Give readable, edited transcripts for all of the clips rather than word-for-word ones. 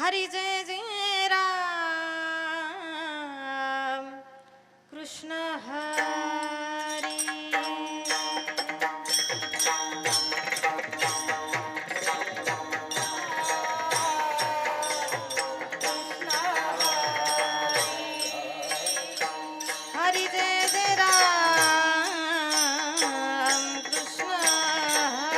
हरि जय जय राम कृष्ण हरि। हरि जय जय राम कृष्ण हरि।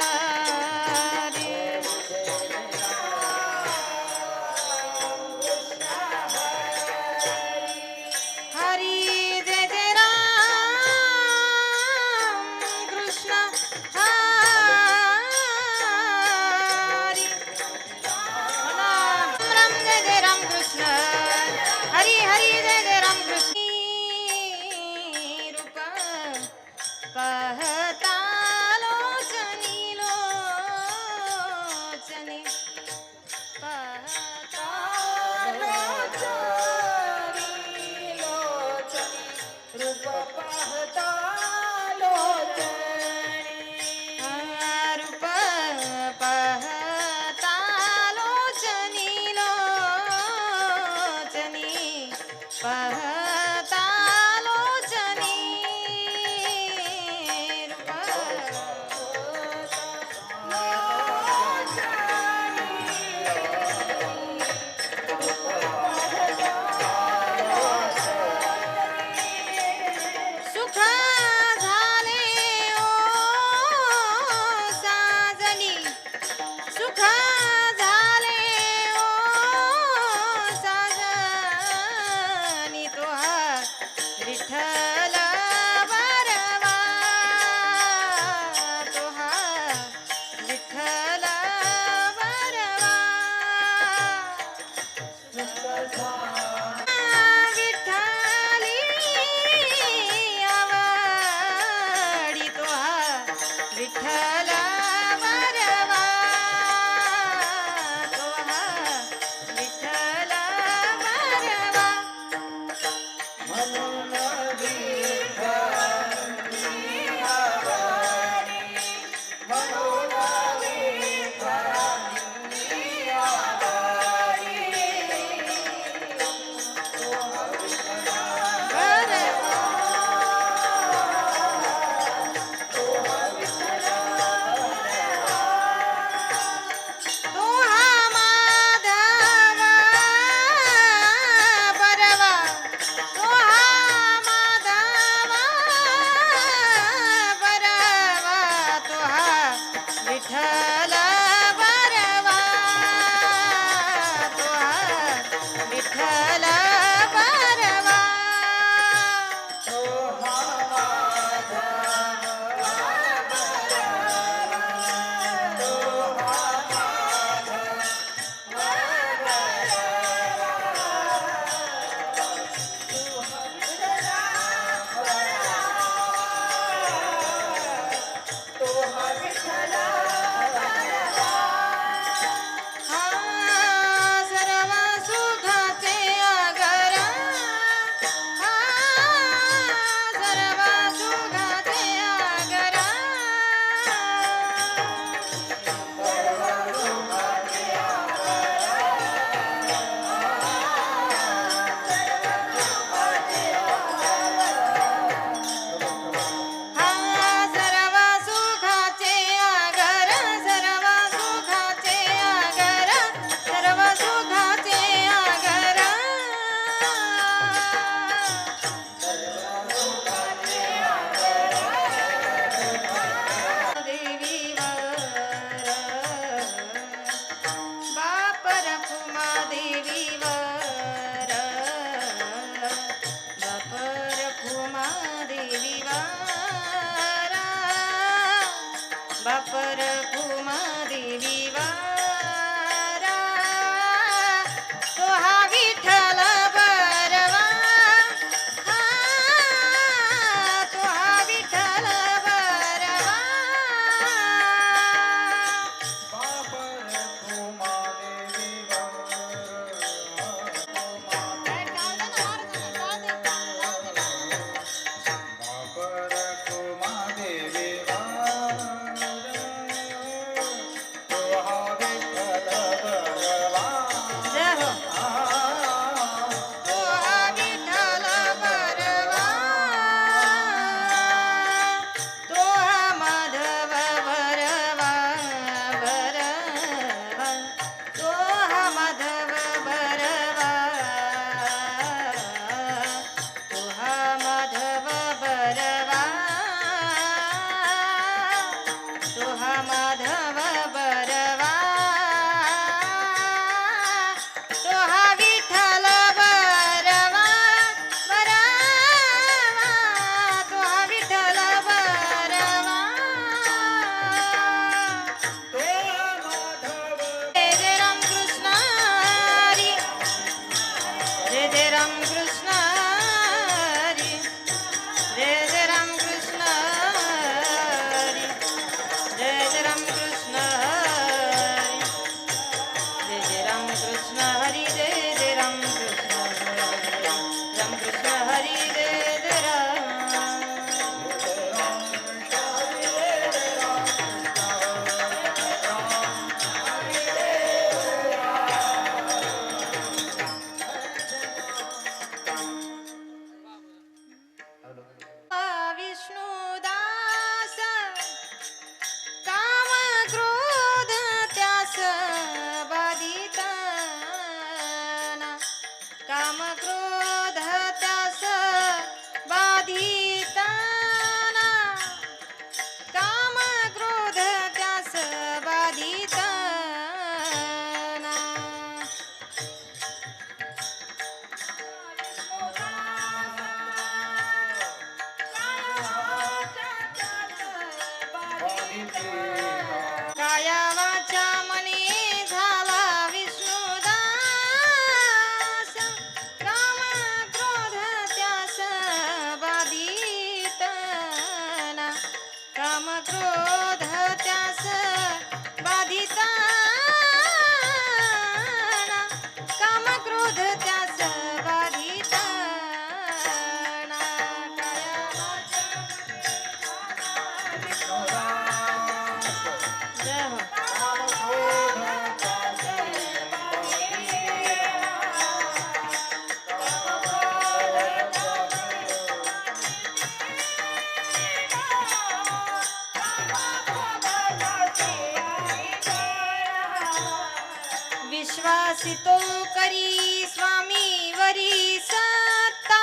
विश्वासितो करी स्वामी वरी सत्ता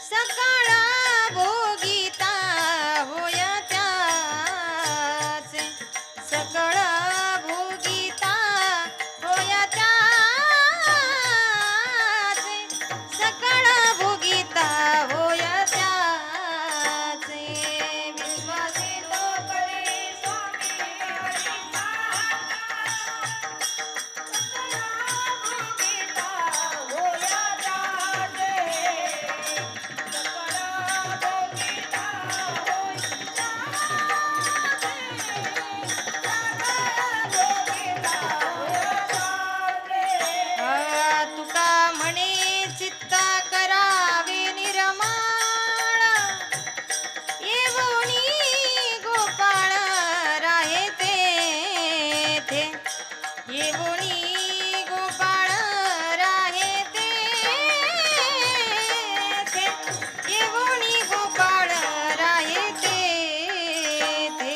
सकाळा भोगिता होया त्याचे सकळ भोगिता होया त्याचे सकळ भोगिता होया त्याचे विश्वासितो करी स्वामी तुका म्हणे चित्त करावे निर्माण येवोनी गोपाळ राहे तेथे येवोनी गोपाळ राहे तेथे येवोनी गोपाळ राहे तेथे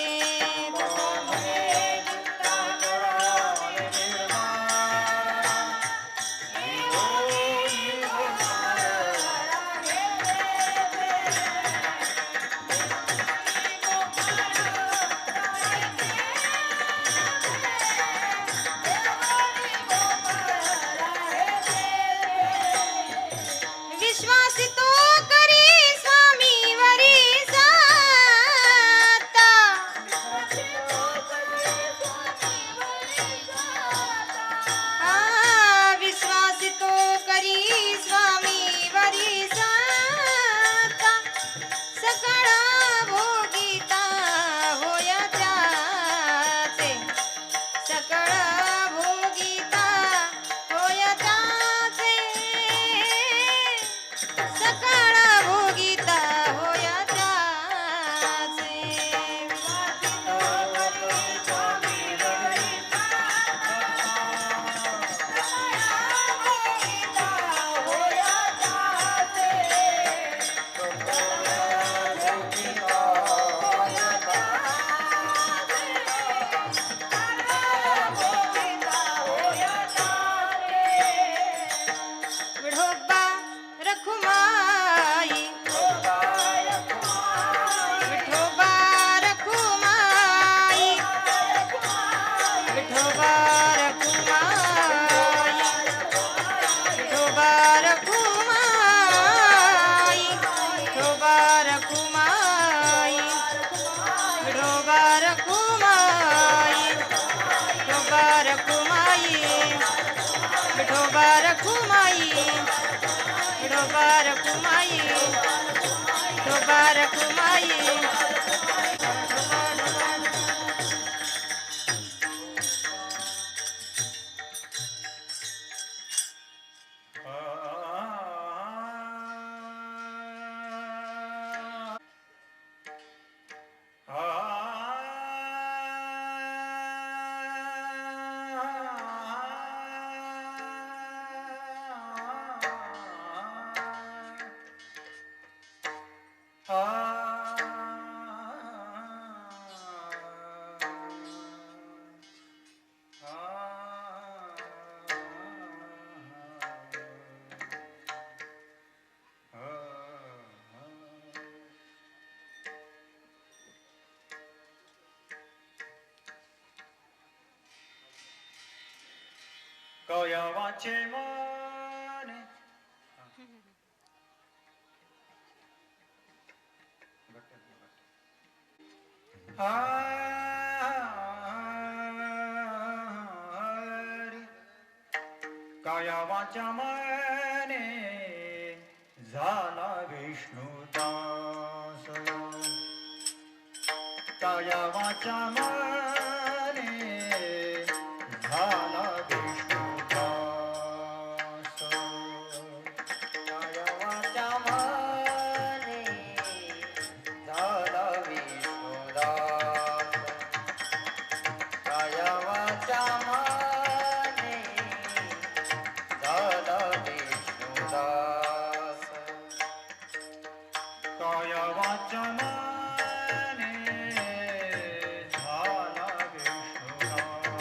विश्वासितो करी स्वामी वरी सत्ता विश्वासितो करी स्वामी वरी सत्ता सकळ भोगिता होया त्याचे सकळ भोगिता होया त्याचे सकळ भोगिता होया त्याचे विश्वासितो करी स्वामी वरी विठोबा रखुमाई विठोबा रखुमाई विठोबा रखुमाई विठोबा रखुमाई विठोबा रखुमाई विठोबा रखुमाई विठोबा रखुमाई विठोबा रखुमाई विठोबा रखुमाई विठोबा रखुमाई कया वाचे माने काया वाचा माने झाला विष्णुदास काया वाचा माने झाला विष्णुदास काया वाचा माने झाला विष्णुदास काया वाचा माने झाला विष्णुदास काया वाचा माने झाला विष्णुदास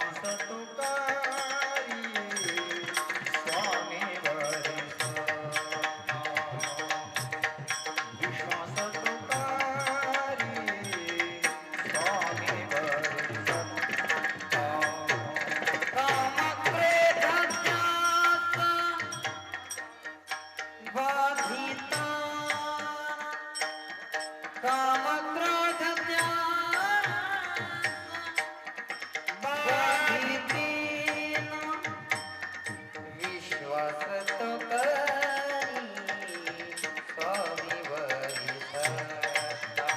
विश्वास तुकारी स्वामी वरी विश्वास तुकारी स्वामी वरी काम क्रोध ज्ञास बाधिता काम क्रोध ज्ञान बाधितीन विश्वास तो करी स्वामी वरी सत्ता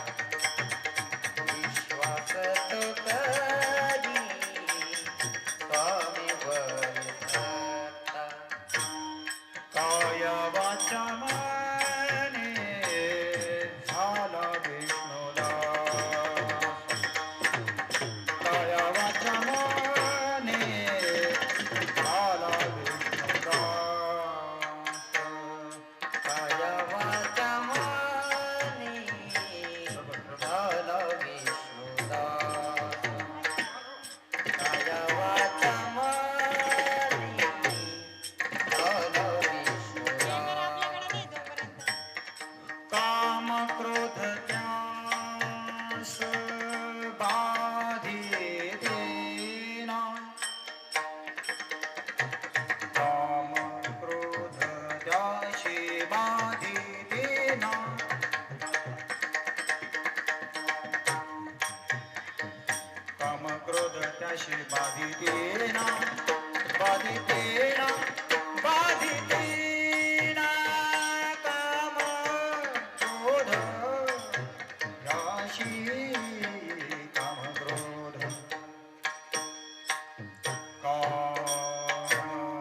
विश्वास तो करी स्वामी वरी सत्ता काय वाचा मने झाला विष्णुदास काय वाचा मने झाला विष्णुदास काय वाचा मने झाला विष्णुदास काय वाचा मने झाला विष्णुदास काम क्रोध ज्ञास बाधितेना काम क्रोध ज्ञाशी बाधितेना काम क्रोध त्याशी बाधितेना बाधितेना बाधितेना काम क्रोध याशी काम क्रोध काम क्रोध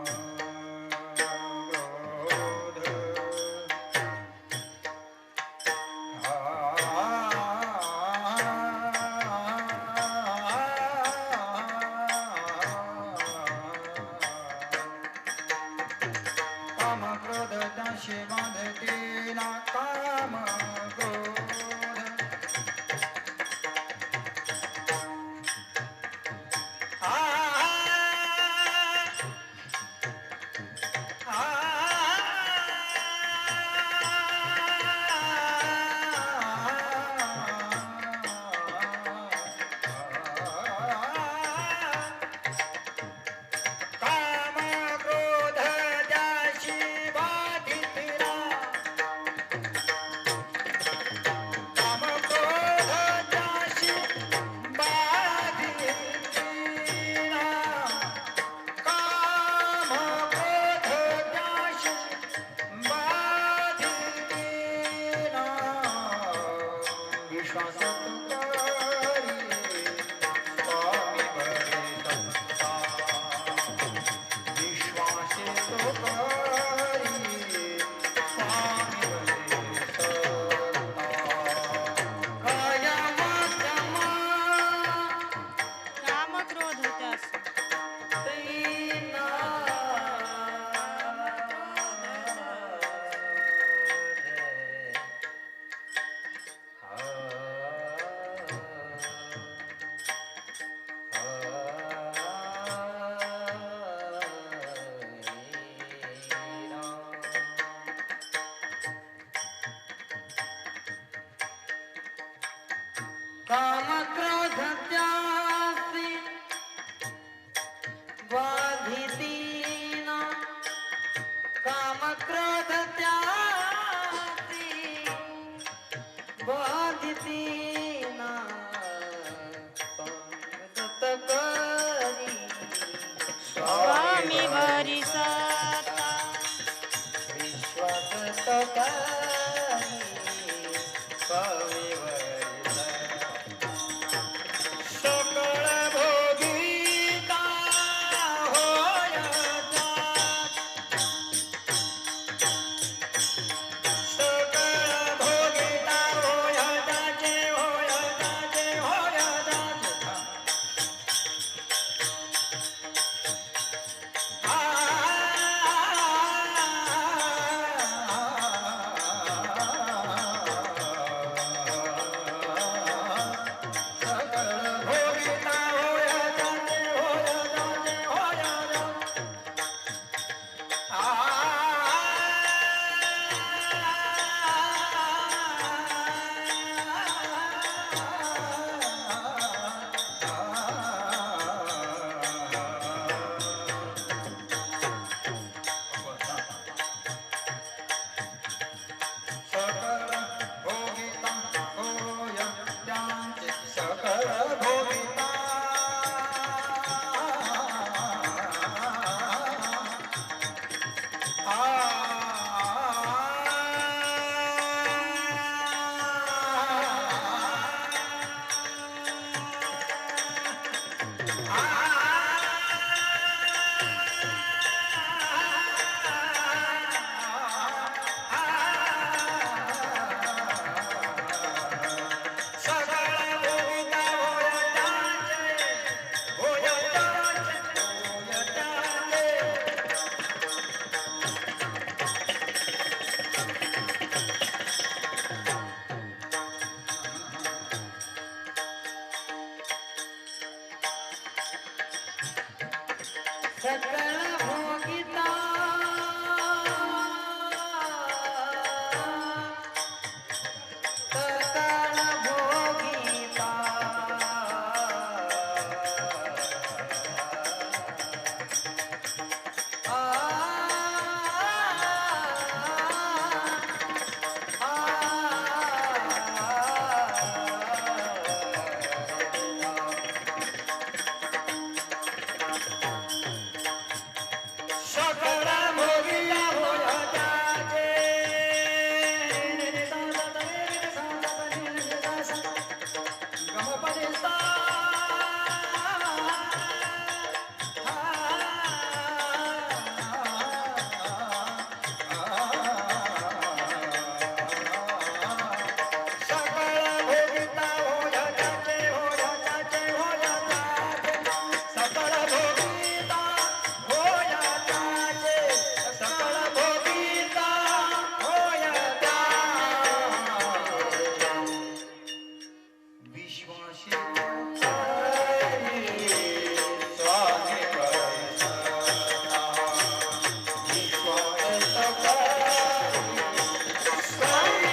सकळ भोगिता सकळ भोगिता सकळ भोगिता होय त्याचे गमपदिता सकळ भोगिता होय त्याचे होय त्याचे होय त्याचे सकळ भोगिता होय त्याचे सकळ भोगिता होय त्याचे विश्वासी स्वामी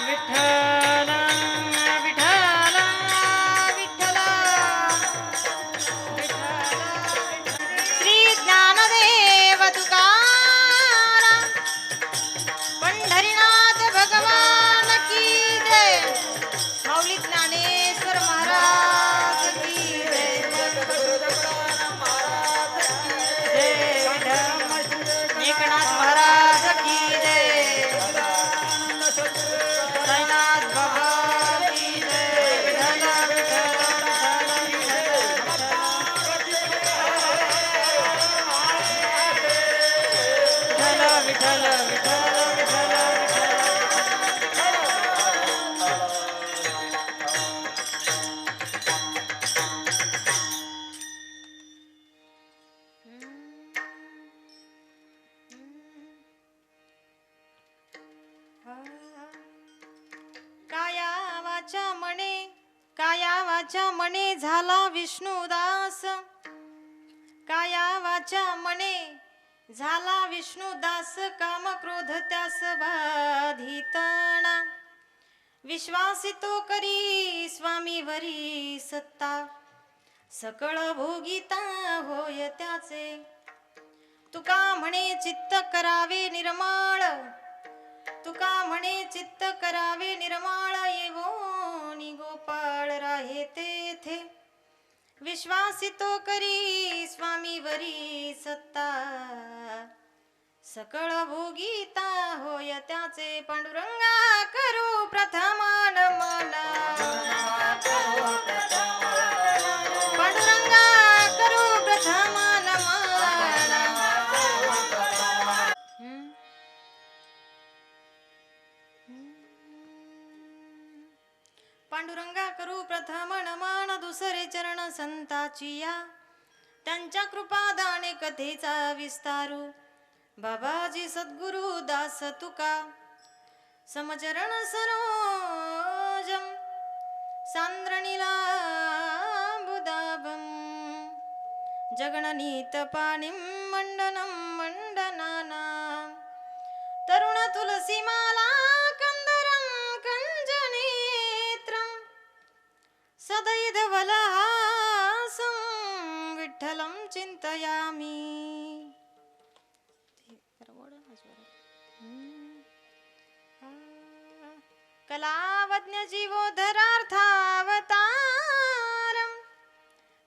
विठ्ठल विठ्ठल विठ्ठल श्री ज्ञानदेव तुकाराम पंढरीनाथ भगवान की जय माऊली ज्ञानेश्वर महाराज की जय जय एकनाथ महाराज की जय साईनाथ बाबा की जय विठ्ठल विठ्ठल विठ्ठल विठ्ठल विठ्ठल विठ्ठल काया वाचा मने झाला विष्णुदास काया वाचा मने झाला विष्णुदास काम क्रोध त्यास बाधितना विश्वासितो करी स्वामीवरी सत्ता सकळ भोगिता होय त्याचे तुका म्हणे चित्त करावे निर्माळ तुका म्हणे चित्त करावे निर्माळ येवोनी गोपाळ राहे तेथे विश्वासितो करी स्वामीवरी सत्ता सकळ भोगिता होय त्याचे पांडुरंगा करू प्रथमान मना पांडुरंगा करू प्रथमान मना पांडुरंगा करू प्रथम नमन दुसरे चरण संताची या त्यांच्या कृपादाने कथेचा विस्तारू बाबाजी सद्गुरु दास तुका समचरण सरोजम सांद्रणीला बुदाबम जगणनीत पाणिं मंडनं मंडनाना तरुण तुलसी माला कंदरं कंजनेत्रं सदैधवलहासं विठ्ठलं चिन्तयामि कलावज्ञ जीवोद्धरार्थावतारं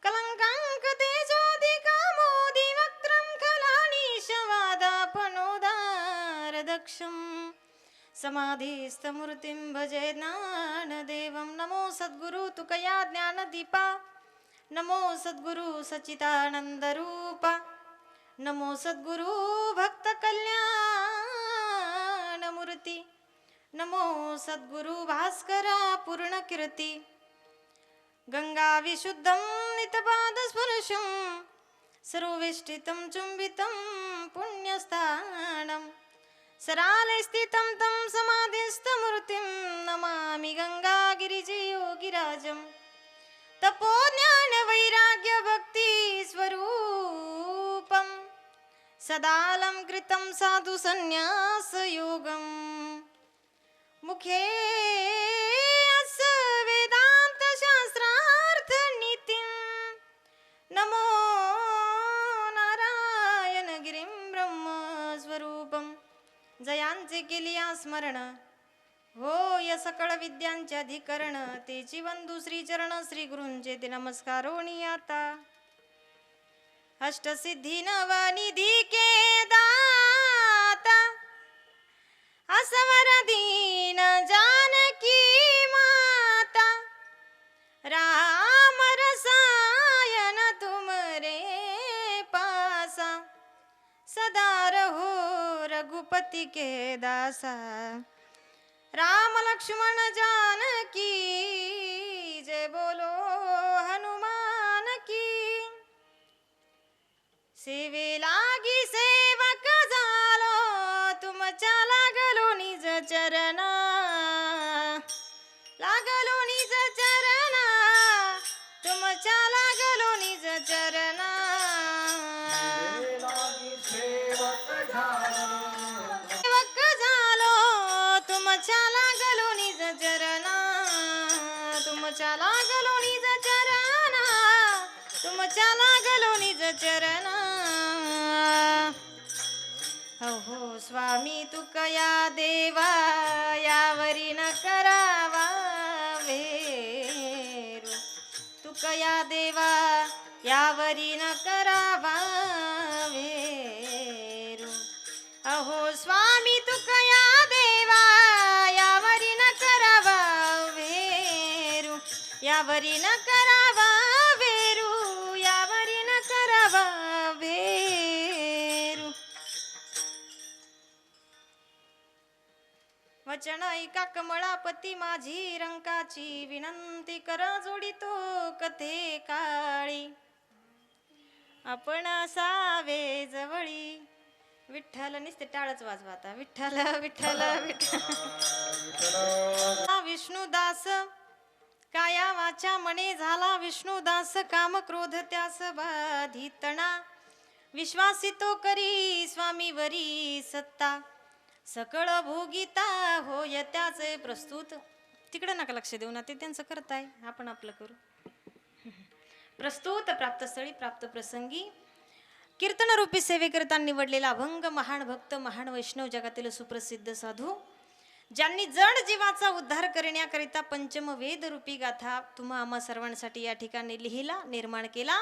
कलंकांक तेजोदिकामोदिवक्त्रं कलानीशवादापनोदारद दक्षं समाधिस्थमूर्तिं भजे ज्ञानदेवं नमो सद्गुरु तुकया ज्ञानदीपा नमो सद्गुरु सच्चिदानंदरूपा नमो सद्गुरु भक्त कल्याणमूर्ती नमो सद्गुरु भास्करा पूर्णकीर्ती गंगा विशुद्धं नितपादस्पर्शं सर्ववेष्टितं चुंबितं पुण्यस्थानं सराले स्थितं तं समाधिस्थमूर्तिं नमामि गंगागिरिजयोगिराजं तपो ज्ञान वैराग्य भक्ति स्वरूपं सदालंकृतं साधु संन्यास योगं मुखे अस्य वेदांत शास्त्रार्थ नीतिं नमो नारायण गिरिं ब्रह्म स्वरूपं जयांचे केलिया स्मरण होय सकळ विद्यांचे अधिकरण तेची वंदू श्री चरण श्री गुरूंचे ते नमस्कारोणी आता अष्टसिद्धी नवनिधी के दाता असवर दीन जानकी माता राम रसायन तुमरे पासा सदा रहो रघुपति के दासा राम लक्ष्मण जानकी जय बोलो हनुमान की सेवे लागी सेवक झालो तुमच्या लागलो निज चरणा लागलो निज चरणा तुमच्या लागलो निज चरणा सेवक झालो तुमच्या लागलो निज चरणा तुमच्या लागलो निज चरणा तुमच्या लागलो निज चरणा हो स्वामी तुकया देवा यावरी न करावा वेरू तुकया देवा यावरी न करावा वेरू अहो स्वामी तुकया देवा यावरी न करावा वेरू यावरी न करावा वेरू यावरी न करावा वेरू वचन ऐका कमळापती माझी रंकाची विनंती करा जोडितो कथे काळी आपण असावे जवळी विठ्ठल निस्ते टाळच वाजवा आता विठ्ठल विठ्ठल विठ्ठल विष्णुदास काया वाचा मने झाला विष्णुदास काम क्रोध त्यास बाधितणा विश्वासितो करी स्वामीवरी सत्ता सकळ भोगिता होय त्याचे प्रस्तुत तिकडे नका लक्ष देऊ ना ते त्यांचं करताय आपण आपलं करू प्रस्तुत प्राप्त स्थळी प्राप्त प्रसंगी कीर्तन रूपी सेवेकरता निवडलेला अभंग महान भक्त महान वैष्णव जगातील सुप्रसिद्ध साधू ज्यांनी जड जीवाचा उद्धार करण्याकरिता पंचम वेद रूपी गाथा तुम्हा आम्हा सर्वांसाठी या ठिकाणी लिहिला निर्माण केला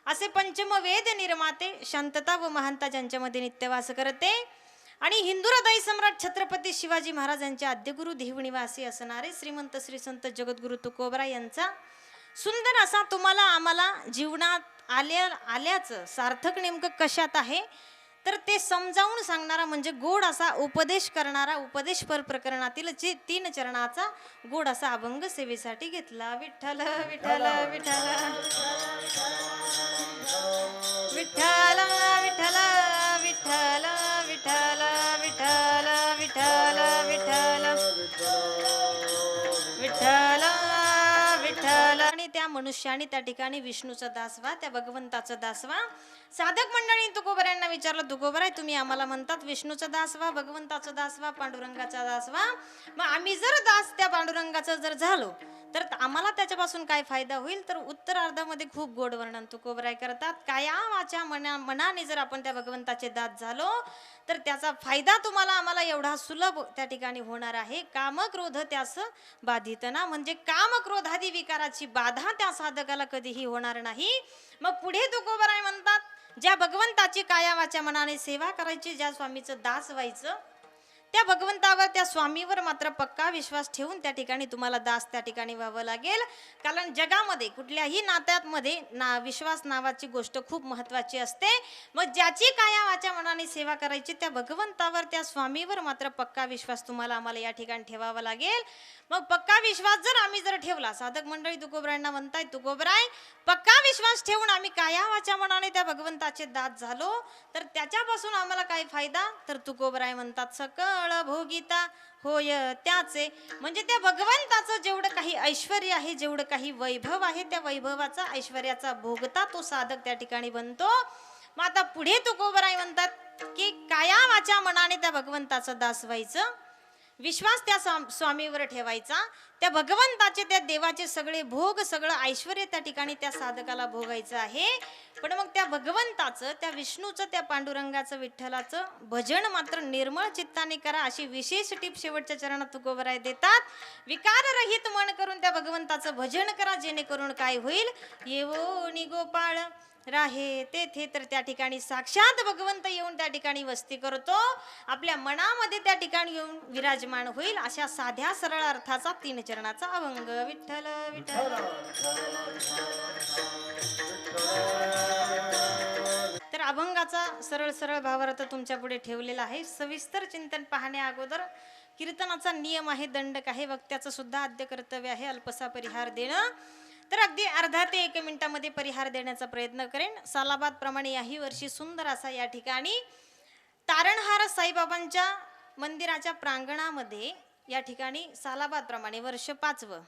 असे पंचम वेद निर्माते शांतता व महानता ज्यांच्यामध्ये नित्यवास करते आणि हिंदू हृदय सम्राट छत्रपती शिवाजी महाराजांचे आद्यगुरु देहनिवासी असणारे श्रीमंत श्री संत जगद्गुरु तुकोबरा यांचा सुंदर असा तुम्हाला आम्हाला जीवनात आल्याचं सार्थक नेमकं कशात आहे तर ते समजावून सांगणारा म्हणजे गोड असा उपदेश करणारा उपदेशपर प्रकरणातील जे 3 चरणाचा गोड असा अभंग सेवेसाठी घेतला विठ्ठल विठ्ठल विठ्ठल विठ्ठल विठ्ठल विठ्ठल विठ्ठल विठ्ठल विठ्ठल विठ्ठल विठ्ठल विठ्ठल आणि त्या मनुष्याने त्या ठिकाणी विष्णूचा दास व्हा त्या भगवंताचा दास व्हा साधक मंडळी तुकोबऱ्यांना विचारलं तुकोबराय तुम्ही आम्हाला म्हणतात विष्णूचा दास व्हा भगवंताचा दास व्हा पांडुरंगाचा दास व्हा मग आम्ही जर दास त्या पांडुरंगाचा जर झालो तर आम्हाला त्याच्यापासून काय फायदा होईल तर उत्तरार्धामध्ये खूप गोड वर्णन तुकोबराय करतात काया वाचा मनाने जर आपण त्या भगवंताचे दास झालो तर त्याचा फायदा तुम्हाला आम्हाला एवढा सुलभ त्या ठिकाणी होणार आहे काम क्रोध त्यास बाधित ना म्हणजे काम क्रोधादी विकाराची बाधा त्या साधकाला कधीही होणार नाही मग पुढे तुकोबराय म्हणतात ज्या भगवंताची काया वाचा मनाने सेवा करायची ज्या स्वामीचं दास व्हायचं त्या भगवंतावर, त्या स्वामीवर मात्र पक्का विश्वास ठेवून त्या ठिकाणी तुम्हाला दास त्या ठिकाणी व्हावं लागेल. कारण जगामध्ये कुठल्याही नात्यामध्ये विश्वास नावाची गोष्ट खूप महत्त्वाची असते. मग ज्याची काया वाचा मनाने सेवा करायची त्या भगवंतावर, त्या स्वामीवर मात्र पक्का विश्वास तुम्हाला आम्हाला या ठिकाणी ठेवावा लागेल. मग पक्का विश्वास जर ठेवला, साधक मंडळी तुकोबरायांना म्हणताय, तुकोबराय पक्का विश्वास ठेवून आम्ही काया वाचा मनाने त्या भगवंताचे दास झालो तर त्याच्यापासून आम्हाला काय फायदा, तर तुकोबराय म्हणतात सकळ भोगिता होय त्याचे. म्हणजे त्या भगवंताचं जेवढं काही ऐश्वर्य आहे, जेवढं काही वैभव आहे, त्या वैभवाचा ऐश्वर्याचा भोगता तो साधक त्या ठिकाणी बनतो. मग आता पुढे तुकोबराय म्हणतात की काया वाचा मनाने त्या भगवंताचं दास व्हायचं, विश्वास त्या स्वामीवर ठेवायचा, त्या भगवंताचे, त्या देवाचे सगळे भोग, सगळं ऐश्वर्य त्या ठिकाणी त्या साधकाला भोगायचं आहे. पण मग त्या भगवंताचं, त्या विष्णूचं, त्या पांडुरंगाचं, विठ्ठलाचं भजन मात्र निर्मळ चित्ताने करा, अशी विशेष टीप शेवटच्या चरणात तुकोबराय देतात. विकाररहित मन करून त्या भगवंताचं भजन करा, जेणेकरून काय होईल, येवो नि गोपाळ राहे तेथे. तर त्या ठिकाणी साक्षात भगवंत येऊन त्या ठिकाणी वस्ती करतो, आपल्या मनामध्ये त्या ठिकाणी येऊन विराजमान होईल. अशा साध्या सरळ अर्थाचा 3 चरणाचा अभंग. विठ्ठल विठ्ठल. तर अभंगाचा सरळ सरळ भावार्थ तुमच्या पुढे ठेवलेला आहे. सविस्तर चिंतन पाहण्या अगोदर कीर्तनाचा नियम आहे, दंडक आहे, वक्त्याचं सुद्धा आद्य कर्तव्य आहे अल्पसा परिहार देणं. तर अगदी अर्धा ते 1 मिनिटामध्ये परिहार देण्याचा प्रयत्न करेन. सालाबाद प्रमाणे याही वर्षी सुंदर असा या ठिकाणी तारणहार साईबाबांच्या मंदिराच्या प्रांगणामध्ये या ठिकाणी सालाबाद प्रमाणे वर्ष 5वं,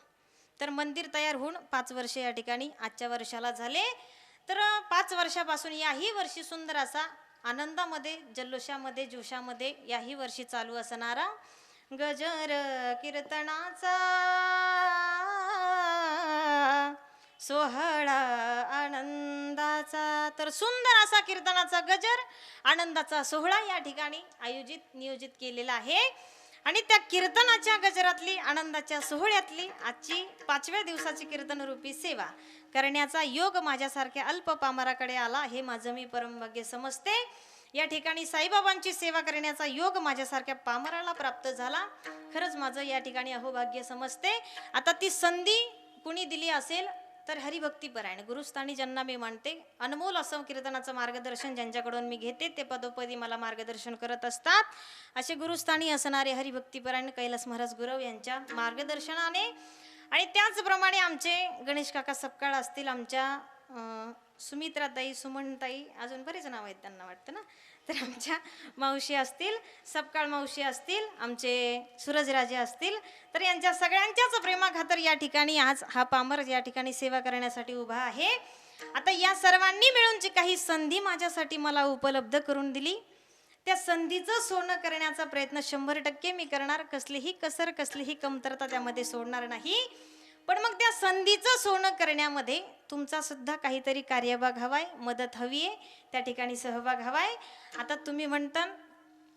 तर मंदिर तयार होऊन 5 वर्ष या ठिकाणी आजच्या वर्षाला झाले. तर 5 वर्षापासून याही वर्षी सुंदर असा आनंदामध्ये, जल्लोषामध्ये, जोशामध्ये याही वर्षी चालू असणारा गजर कीर्तनाचा सोहळा आनंदाचा. तर सुंदर असा कीर्तनाचा गजर, आनंदाचा सोहळा या ठिकाणी नियोजित केलेला आहे. आणि त्या कीर्तनाच्या गजरातली, आनंदाच्या सोहळ्यातली आजची 5व्या दिवसाची कीर्तनरूपी सेवा करण्याचा योग माझ्यासारख्या अल्प पामराकडे आला, हे माझं मी परमभाग्य समजते. या ठिकाणी साईबाबांची सेवा करण्याचा योग माझ्यासारख्या पामराला प्राप्त झाला, खरंच माझं या ठिकाणी अहोभाग्य समजते. आता ती संधी कुणी दिली असेल तर हरिभक्तीपरायण गुरुस्थानी ज्यांना मी मानते, अनमोल असं कीर्तनाचं मार्गदर्शन ज्यांच्याकडून मी घेते, ते पदोपदी मला मार्गदर्शन करत असतात, असे गुरुस्थानी असणारे हरिभक्तीपरायण कैलास महाराज गुरव यांच्या मार्गदर्शनाने. आणि त्याचप्रमाणे आमचे गणेश काका सपकाळ असतील, आमच्या सुमित्राताई, सुमनताई, अजून बरेच नाव आहेत त्यांना वाटतं ना, तर आमच्या मावशी असतील, सपकाळ मावशी असतील, आमचे सूरजराजे असतील, तर यांच्या सगळ्यांच्याच प्रेमाखातर या ठिकाणी आज हा पामर या ठिकाणी सेवा करण्यासाठी उभा आहे. आता या सर्वांनी मिळून जी काही संधी माझ्यासाठी मला उपलब्ध करून दिली, त्या संधीचं सोनं करण्याचा प्रयत्न 100% मी करणार. कसलीही कसर, कसलीही कमतरता त्यामध्ये सोडणार नाही. पण मग त्या संधीचं सोनं करण्यामध्ये तुमचा सुद्धा काहीतरी कार्यभाग हवाय, मदत हवी आहे, त्या ठिकाणी सहभाग हवाय. आता तुम्ही म्हणता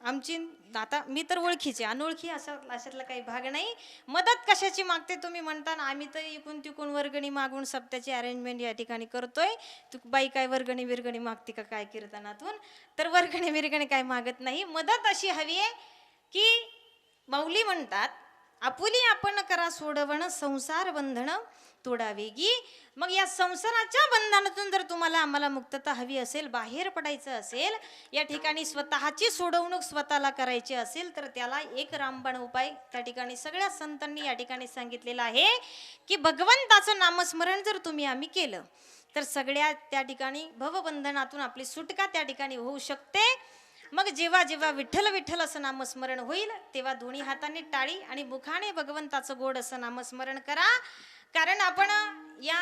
आमची, आता मी तर ओळखीचे, अनोळखी अशातला काही भाग नाही. मदत कशाची मागते तुम्ही म्हणता, आम्ही तर इकून तिकून वर्गणी मागून सप्त्याची अरेंजमेंट या ठिकाणी करतोय. तू बाई काय वर्गणी मागते का काय कीर्तनातून, तर वर्गणी काय मागत नाही. मदत अशी हवी आहे की माऊली म्हणतात, आपुली आपण करा सोडवण संसार बंधन तोडावेगी. मग या संसाराच्या बंधनातून जर तुम्हाला आम्हाला मुक्तता हवी असेल, बाहेर पडायचं असेल, या ठिकाणी स्वतःची सोडवणूक स्वतःला करायची असेल, तर त्याला एक रामबाण उपाय त्या ठिकाणी सगळ्या संतांनी या ठिकाणी सांगितलेला आहे की भगवंताचं नामस्मरण जर तुम्ही आम्ही केलं तर सगळ्या त्या ठिकाणी भवबंधनातून आपली सुटका त्या ठिकाणी होऊ शकते. मग जेव्हा जेव्हा विठ्ठल विठ्ठल असं नामस्मरण होईल, तेव्हा दोन्ही हाताने टाळी आणि मुखाने भगवंताचं गोड असं नामस्मरण करा. कारण आपण या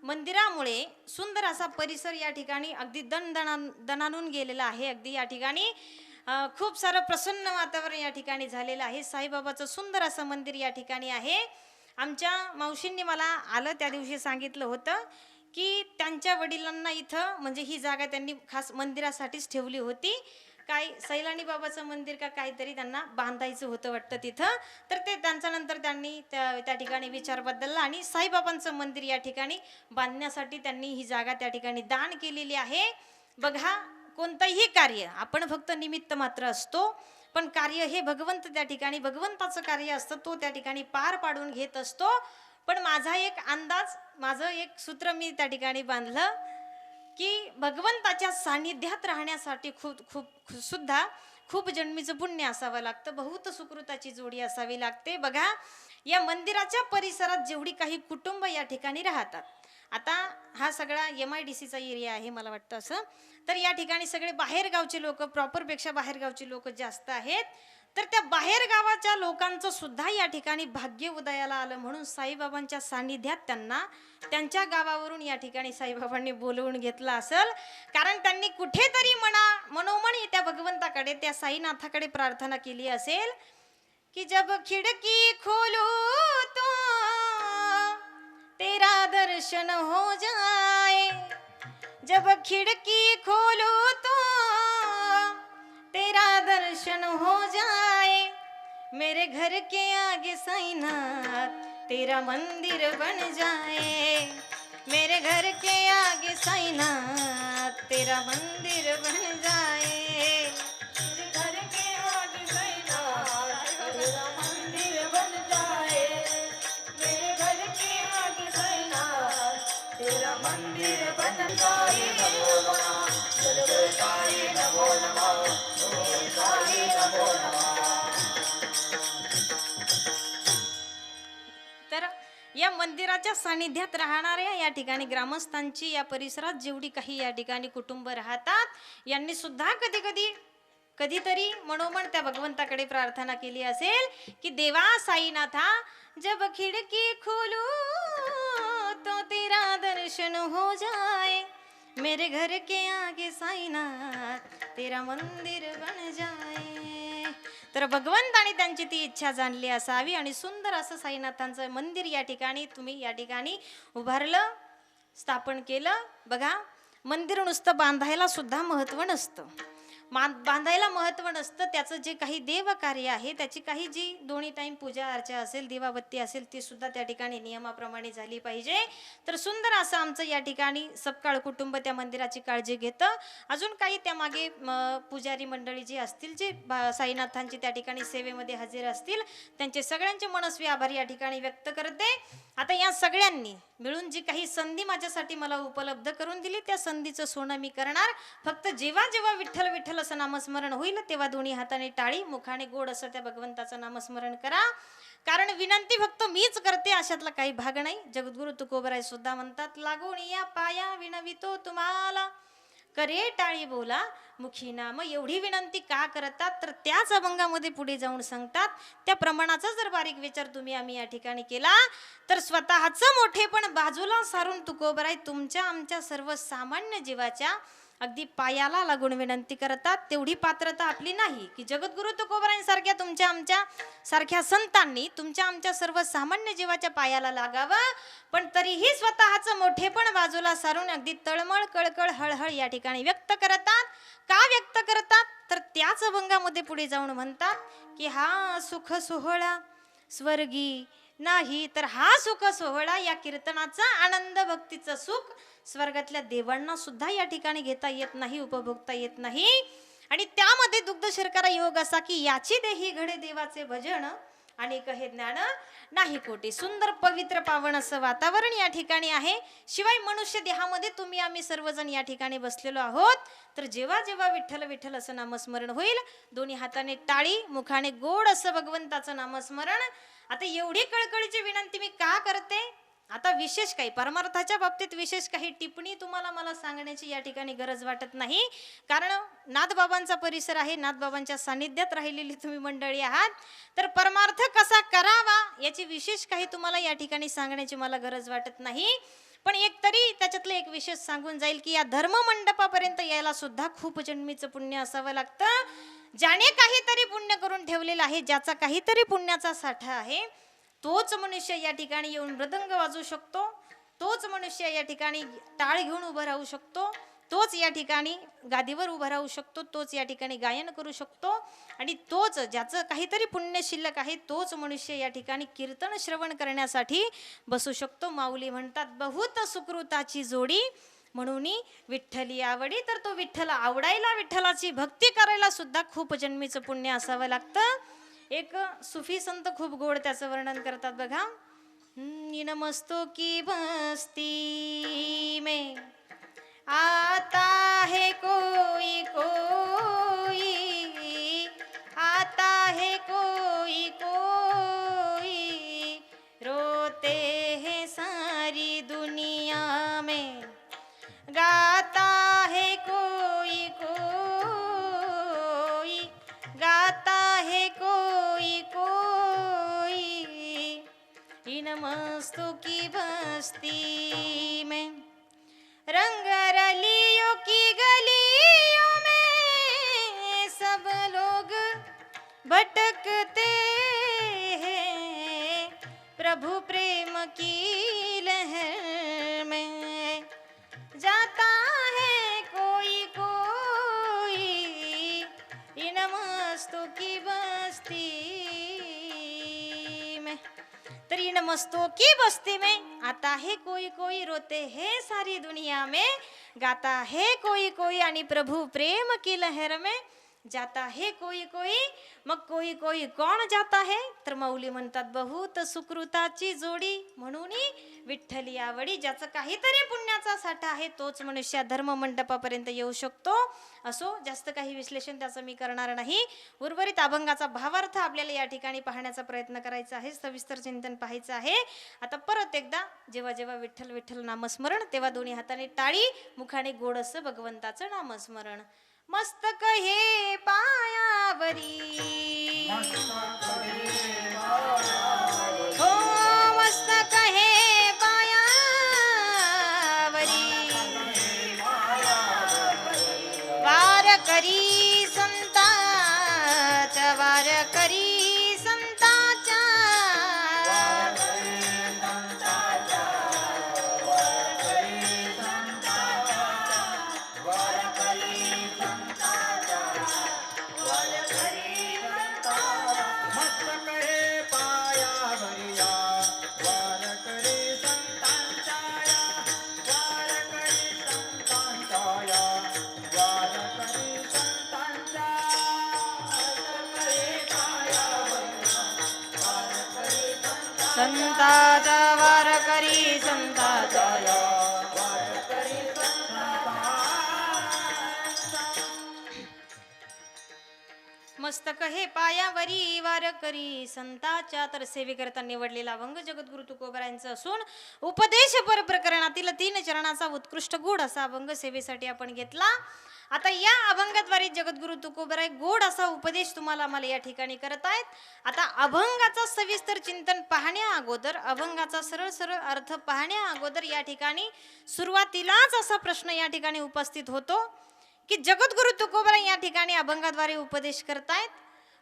मंदिरामुळे सुंदर असा परिसर या ठिकाणी अगदी दणानून गेलेला आहे. अगदी या ठिकाणी खूप सारं प्रसन्न वातावरण या ठिकाणी झालेलं आहे. साईबाबाचं सुंदर असं मंदिर या ठिकाणी आहे. आमच्या मावशींनी मला आलं त्या दिवशी सांगितलं होतं की त्यांच्या वडिलांना इथं म्हणजे ही जागा त्यांनी खास मंदिरासाठीच ठेवली होती. काय सैलानी बाबाचं मंदिर का काहीतरी त्यांना बांधायचं होतं वाटतं तिथं. तर ते त्यांच्या नंतर त्यांनी त्या ठिकाणी विचार बदलला आणि साईबाबांचं मंदिर या ठिकाणी बांधण्यासाठी त्यांनी ही जागा त्या ठिकाणी दान केलेली आहे. बघा, कोणतंही कार्य आपण फक्त निमित्त मात्र असतो, पण कार्य हे भगवंत त्या ठिकाणी भगवंताचं कार्य असतं, तो त्या ठिकाणी पार पाडून घेत असतो. पण माझा एक अंदाज, माझं एक सूत्र मी त्या ठिकाणी बांधलं की भगवंताच्या सानिध्यात राहण्यासाठी सुद्धा खूप जन्मीचं पुण्य असावं लागतं, बहुत सुकृताची जोडी असावी लागते. बघा, या मंदिराच्या परिसरात जेवढी काही कुटुंब या ठिकाणी राहतात, आता हा सगळा MIDCचा एरिया आहे मला वाटतं असं, तर या ठिकाणी सगळे बाहेरगावचे लोक, प्रॉपरपेक्षा बाहेरगावचे लोक जास्त आहेत. तर त्या बाहेरगावाच्या लोकांचं सुद्धा या ठिकाणी भाग्य उदयाला आलं म्हणून साईबाबांच्या सानिध्यात त्यांना त्यांच्या गावावरून या ठिकाणी साईबाबांनी बोलवून घेतलं असेल. कारण त्यांनी कुठेतरी मनोमन त्या भगवंताकडे, त्या साईनाथाकडे प्रार्थना केली असेल कि जब खिड़की खोलू तो तेरा दर्शन हो जाए, जब खिड़की खोलू तो तेरा दर्शन हो जाए, मेरे घर के आगे साईनाथ तेरा मंदिर बन जाए, मेरे घर के आगे साईनाथ तेरा मंदिर बन जाए, मेरे घर के आगे साईनाथ तेरा मंदिर बन जाए, मेरे घर के आगे साईनाथ तेरा मंदिर बन जाए. तर या मंदिराच्या सानिध्यात राहणाऱ्या या ठिकाणी ग्रामस्थांची, या परिसरात जेवढी काही या ठिकाणी कुटुंब राहतात, यांनी सुद्धा कधीतरी मनोमन त्या भगवंताकडे प्रार्थना केली असेल की देवा साईनाथा, जब खिड़की खोलू तो तेरा दर्शन हो जाए, मेरे घर के आगे साईनाथ तेरा मंदिर बन जाए. तर भगवंताने त्यांची ती इच्छा जाणली असावी आणि सुंदर असं साईनाथांचं मंदिर या ठिकाणी तुम्ही या ठिकाणी उभारलं, स्थापन केलं. बघा, मंदिर नुसतं बांधायला सुद्धा महत्त्व नसतं, बांधायला महत्त्व नसतं, त्याचं जे काही देव कार्य आहे, त्याची काही जी दोन्ही टाईम पूजा अर्चा असेल, दिवाबत्ती असेल, ती सुद्धा त्या ठिकाणी नियमाप्रमाणे झाली पाहिजे. तर सुंदर असं आमचं या ठिकाणी सपकाळ कुटुंब त्या मंदिराची काळजी घेतं. अजून काही त्यामागे पुजारी मंडळी जी असतील, जे साईनाथांची त्या ठिकाणी सेवेमध्ये हजर असतील, त्यांचे सगळ्यांचे मनस्वी आभार या ठिकाणी व्यक्त करते. आता या सगळ्यांनी मिळून जी काही संधी माझ्यासाठी मला उपलब्ध करून दिली, त्या संधीचं सोनं मी करणार. फक्त जेव्हा जेव्हा विठ्ठल विठ्ठल असं नामस्मरण होईल, तेव्हा दोन्ही हाताने टाळी, मुखाने गोड असं त्या भगवंताचं नामस्मरण करा. कारण विनंती फक्त मीच करते, अशातला काही भाग नाही. जगद्गुरु तुकोबराय सुद्धा म्हणतात, लागून या पाया विनवितो तुम्हाला, करे टाळी बोला मुखी नाम. एवढी विनंती का करतात, तर त्याच अभंगामध्ये पुढे जाऊन सांगतात, त्या प्रमाणाचा जर बारीक विचार आम्ही या ठिकाणी केला, तर स्वतःचं मोठेपण बाजूला सारून तुकोबराय तुमच्या आमच्या सर्वसामान्य जीवाच्या अगदी पायाला लागून विनंती करतात. तेवढी पात्रता आपली नाही की जगद्गुरु तुकोबरायांसारख्या तुमच्या आमच्या सारख्या संतांनी तुमच्या आमच्या सर्वसामान्य जीवाच्या पायाला लागावं. पण तरीही स्वतःचं मोठेपण बाजूला सारून अगदी तळमळ कळकळ हळहळ या ठिकाणी व्यक्त करतात. का व्यक्त करतात, तर त्याच अभंगामध्ये पुढे जाऊन म्हणतात की हा सुख सोहळा स्वर्गी नाही, तर हा सुख सोहळा, या कीर्तनाचा आनंद, भक्तीचं सुख स्वर्गातल्या देवांना सुद्धा या ठिकाणी घेता येत नाही, उपभोगता येत नाही. आणि त्यामध्ये दुग्ध शर्करा योग असा की याची देही घडे देवाचे भजन आणि कहे ज्ञान नाही कोटी. सुंदर पवित्र पावन असं वातावरण या ठिकाणी आहे. शिवाय मनुष्य देहामध्ये तुम्ही आम्ही सर्वजण या ठिकाणी बसलेलो आहोत. तर जेव्हा जेव्हा विठ्ठल विठ्ठल असं नामस्मरण होईल, दोन्ही हाताने टाळी, मुखाने गोड असं भगवंताचं नामस्मरण. आता एवढी कळकळीची विनंती मी का करते, आता विशेष काही परमार्थाच्या बाबतीत विशेष काही टिप्पणी तुम्हाला मला सांगण्याची या ठिकाणी गरज वाटत नाही. कारण नाथबाबांचा परिसर आहे, नाथबाबांच्या सानिध्यात राहिलेली तुम्ही मंडळी आहात. तर परमार्थ कसा करावा याची विशेष काही तुम्हाला या ठिकाणी सांगण्याची मला गरज वाटत नाही. पण एक तरी त्याच्यातलं एक विशेष सांगून जाईल की या धर्ममंडपापर्यंत यायला सुद्धा खूप जन्मीचं पुण्य असावं लागतं. ज्याने काहीतरी पुण्य करून ठेवलेलं आहे, ज्याचा काहीतरी पुण्याचा साठा आहे, तोच मनुष्य या ठिकाणी येऊन मृदंग वाजवू शकतो, तोच मनुष्य या ठिकाणी टाळ घेऊन उभं राहू शकतो, तोच या ठिकाणी गादीवर उभं राहू शकतो, तोच या ठिकाणी गायन करू शकतो. आणि तोच ज्याचं काहीतरी पुण्य शिल्लक आहे, तोच मनुष्य या ठिकाणी कीर्तन श्रवण करण्यासाठी बसू शकतो. माऊली म्हणतात, बहुत सुकृताची जोडी म्हणून विठ्ठली आवडी, तर तो विठ्ठल आवडायला, विठ्ठलाची भक्ती करायला सुद्धा खूप जन्मीचं पुण्य असावं लागतं. एक सुफी संत खूप गोड त्याचं वर्णन करतात बघा. नमस्तो की बस्ती में आता है कोई कोई, आता है कोई कोई, रोते हैं सारी दुनिया में, गाता है कोई कोई, गाता है कोई कोई, इन मस्तों की बस्ती में, रंग रलियों की गलियों में सब लोग भटकते हैं, प्रभु प्रेम की लहर में जाता है कोई कोई, इन मस्तों की बस्ती में. तर इन मस्तों की बस्ती में आता है कोई कोई, रोते हैं सारी दुनिया में, गाता है कोई कोई, आणि प्रभु प्रेम की लहर में जाता है कोई कोई. मग कोई कोई कोण जाता है, तर माऊली म्हणतात बहुत सुकृताची जोडी. म्हणून विठ्ठली आवडी, ज्याचं काहीतरी पुण्याचा साठा आहे तोच मनुष्य धर्म मंडपापर्यंत येऊ शकतो. असो, जास्त काही विश्लेषण त्याचं मी करणार नाही. उर्वरित अभंगाचा भावार्थ आपल्याला या ठिकाणी पाहण्याचा प्रयत्न करायचा आहे, सविस्तर चिंतन पाहायचं आहे. आता परत एकदा जेव्हा जेव्हा विठ्ठल विठ्ठल नामस्मरण, तेव्हा दोन्ही हाताने टाळी, मुखाने गोड असं भगवंताचं नामस्मरण. मस्तक हे पायावरी, हो मस्तक हे पायावरी, वार करी संताच्या, वार करी संताच्या, मस्तक हे पायावरिया, वार करी संतांच्या या, वार करी संतांच्या या, वार करी संतांच्या. मस्तक हे पायावरिया, वार करी संताचा वार करी संताचा, संतांच्या, वार करी संतांच्या. मस्तक हे पायावरी, वार करी संताच्या. तर सेवेकरता निवडलेला अभंग जगद्गुरु तुकोबरायांचा असून उपदेश पर प्रकरणातील 3 चरणाचा उत्कृष्ट गोड असा अभंग सेवेसाठी आपण घेतला. आता या अभंगाद्वारे जगद्गुरु तुकोबराय गोड असा उपदेश तुम्हाला आम्हाला या ठिकाणी करत आहेत. आता अभंगाचा सविस्तर चिंतन पाहण्या अगोदर, अभंगाचा सरळ सरळ अर्थ पाहण्या अगोदर या ठिकाणी सुरुवातीलाच असा प्रश्न या ठिकाणी उपस्थित होतो की जगद्गुरु तुकोबराय या ठिकाणी अभंगाद्वारे उपदेश करतायत.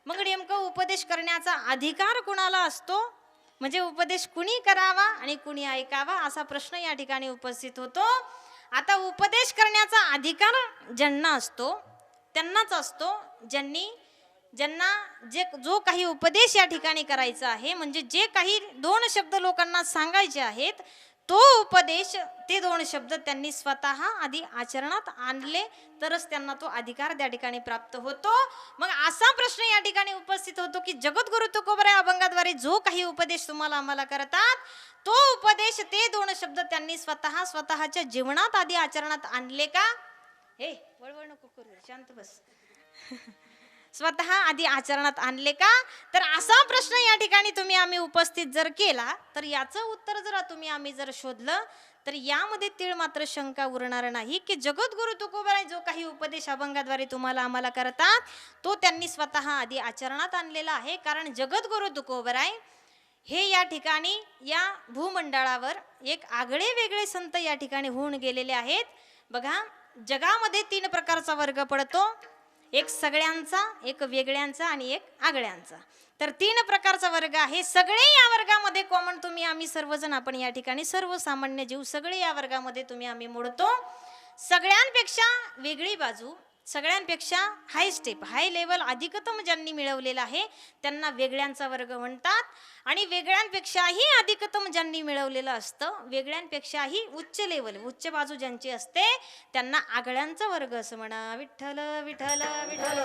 मग नेमकं उपदेश करण्याचा अधिकार कुणाला असतो, म्हणजे उपदेश कुणी करावा आणि कुणी ऐकावा, असा प्रश्न या ठिकाणी उपस्थित होतो. आता उपदेश करण्याचा अधिकार ज्यांना असतो त्यांनाच असतो, ज्यांना जो काही उपदेश या ठिकाणी करायचा आहे, म्हणजे जे काही 2 शब्द लोकांना सांगायचे आहेत, तो उपदेश, ते 2 शब्द त्यांनी स्वतः आधी आचरणात आणले तरच त्यांना तो अधिकार त्या ठिकाणी प्राप्त होतो. मग असा प्रश्न या ठिकाणी उपस्थित होतो की जगद्गुरु तुकोबराय अभंगाद्वारे जो काही उपदेश तुम्हाला आम्हाला करतात, तो उपदेश, ते 2 शब्द त्यांनी स्वतःच्या जीवनात आधी आचरणात आणले का? हे वळवळ नको करू, शांत बस. स्वतः आधी आचरणात आणले का? तर असा प्रश्न या ठिकाणी तुम्ही आम्ही उपस्थित जर केला, तर याचं उत्तर जर आम्ही जर शोधलं, तर यामध्ये तीळ मात्र शंका उरणार नाही की जगद्गुरु तुकोबराय जो काही उपदेश अभंगाद्वारे तुम्हाला आम्हाला करतात, तो त्यांनी स्वतः आधी आचरणात आणलेला आहे. कारण जगद्गुरु तुकोबराय हे या ठिकाणी या भूमंडळावर एक आगळे वेगळे संत या ठिकाणी होऊन गेलेले आहेत. बघा, जगामध्ये 3 प्रकारचा वर्ग पडतो, एक सगळ्यांचा, एक वेगळ्यांचा आणि एक आगळ्यांचा. तर 3 प्रकारचा वर्ग आहे. सगळे या वर्गामध्ये कॉमन तुम्ही आम्ही सर्वजण आपण या ठिकाणी सर्वसामान्य जीव सगळे या वर्गामध्ये तुम्ही आम्ही मोडतो. सगळ्यांपेक्षा वेगळी बाजू सगळ्यांपेक्षा हाय स्टेप हाय लेवल अधिकतम ज्यांनी मिळवलेलं आहे त्यांना वेगळ्यांचा वर्ग म्हणतात. आणि वेगळ्यांपेक्षाही अधिकतम ज्यांनी मिळवलेलं असतं, वेगळ्यांपेक्षाही उच्च लेवल उच्च बाजू ज्यांची असते त्यांना आगळ्यांचा वर्ग असं म्हणा. विठ्ठल विठ्ठल विठ्ठल.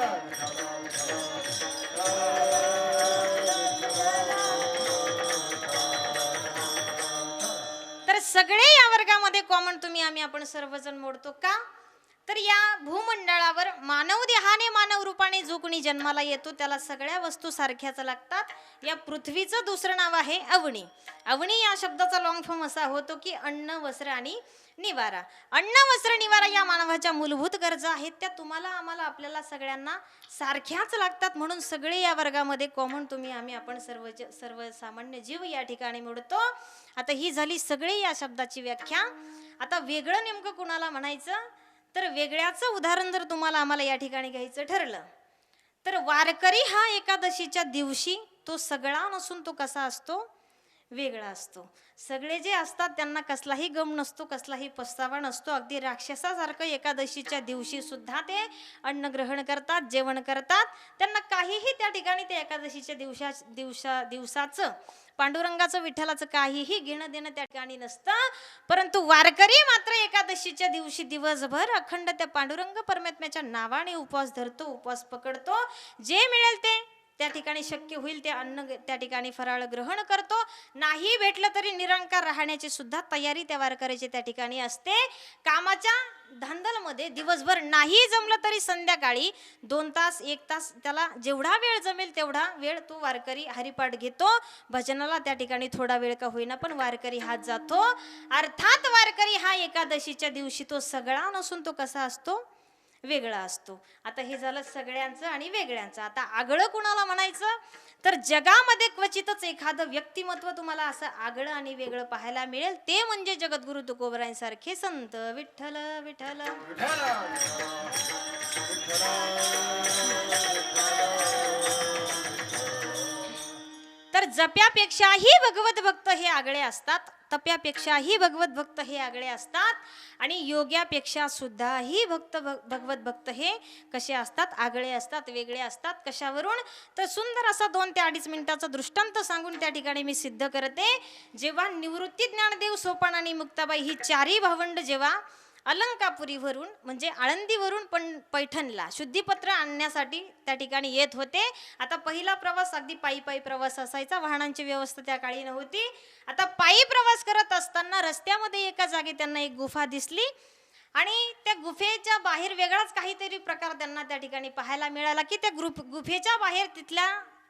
तर सगळे या वर्गामध्ये कॉमन तुम्ही आम्ही आपण सर्वजण मोडतो का? तर या भूमंडळावर मानव देहाने मानव रूपाने जो कोणी जन्माला येतो त्याला सगळ्या वस्तू सारख्याच लागतात. या पृथ्वीचं दुसरं नाव आहे अवनी. अवनी या शब्दाचा लॉंग फॉर्म असा होतो की अन्न वस्त्र आणि निवारा. अन्न वस्त्र निवारा या मानवाच्या मूलभूत गरजा आहेत, त्या तुम्हाला आम्हाला आपल्याला सगळ्यांना सारख्याच लागतात. म्हणून सगळे या वर्गामध्ये कॉमन तुम्ही आम्ही आपण सर्वसामान्य जीव या ठिकाणी मिळतो. आता ही झाली सगळे या शब्दाची व्याख्या. आता वेगळं नेमकं कुणाला म्हणायचं, तर वेगळ्याचं उदाहरण जर तुम्हाला आम्हाला या ठिकाणी घ्यायचं ठरलं तर वारकरी हा एकादशीच्या दिवशी तो सगळा नसून तो कसा असतो, वेगळा असतो. सगळे जे असतात त्यांना कसलाही गम नसतो, कसलाही पस्तावा नसतो. अगदी राक्षसासारखं एकादशीच्या दिवशी सुद्धा ते अन्न ग्रहण करतात, जेवण करतात. त्यांना काहीही त्या ठिकाणी ते एकादशीच्या दिवसाचं पांडुरंगाचं विठ्ठलाचं काहीही घेणं देणं त्या ठिकाणी नसतं. परंतु वारकरी मात्र एकादशीच्या दिवशी दिवसभर अखंड त्या पांडुरंग परमात्म्याच्या नावाने उपवास धरतो, उपवास पकडतो. जे मिळेल ते त्या ठिकाणी शक्य होईल ते अन्न त्या ठिकाणी फराळ ग्रहण करतो. नाही भेटलं तरी निरंकार राहण्याची सुद्धा तयारी त्या वारकऱ्याची त्या ठिकाणी असते. कामाच्या धांदलमध्ये दिवसभर नाही जमलं तरी संध्याकाळी 2 तास 1 तास त्याला जेवढा वेळ जमेल तेवढा वेळ तो वारकरी हरिपाठ घेतो. भजनाला त्या ठिकाणी थोडा वेळ का होईना पण वारकरी हात जातो. अर्थात वारकरी हा एकादशीच्या दिवशी तो सगळा नसून तो कसा असतो, वेगळा असतो. आता हे झालं सगळ्यांचं आणि वेगळ्यांचं. आता आगळं कुणाला म्हणायचं, तर जगामध्ये क्वचितच एखादं व्यक्तिमत्व तुम्हाला असं आगळं आणि वेगळं पाहायला मिळेल, ते म्हणजे जगद्गुरु तुकोबरायांसारखे संत. विठ्ठल विठ्ठल. तर जप्यापेक्षाही भगवत भक्त हे आगळे असतात, तप्यापेक्षाही भगवत भक्त हे आगळे असतात आणि योग्यापेक्षा सुद्धाही भगवत भक्त हे कसे असतात, आगळे असतात, वेगळे असतात. कशावरून, तर सुंदर असा 2 ते 2.5 मिनिटाचा दृष्टांत सांगून त्या ठिकाणी मी सिद्ध करते. जेव्हा निवृत्ती ज्ञानदेव, सोपान आणि मुक्ताबाई ही 4ही भावंड जेव्हा अलंकापुरीवरून म्हणजे आळंदीवरून पैठणला शुद्धीपत्र आणण्यासाठी त्या ठिकाणी येत होते. आता पहिला प्रवास अगदी पायी प्रवास असायचा, वाहनांची व्यवस्था त्या काळी नव्हती. आता पायी प्रवास करत असताना रस्त्यामध्ये एका जागी त्यांना एक गुफा दिसली आणि त्या गुफेच्या बाहेर वेगळाच काहीतरी प्रकार त्यांना त्या ठिकाणी पाहायला मिळाला की त्या गुफेच्या बाहेर तिथल्या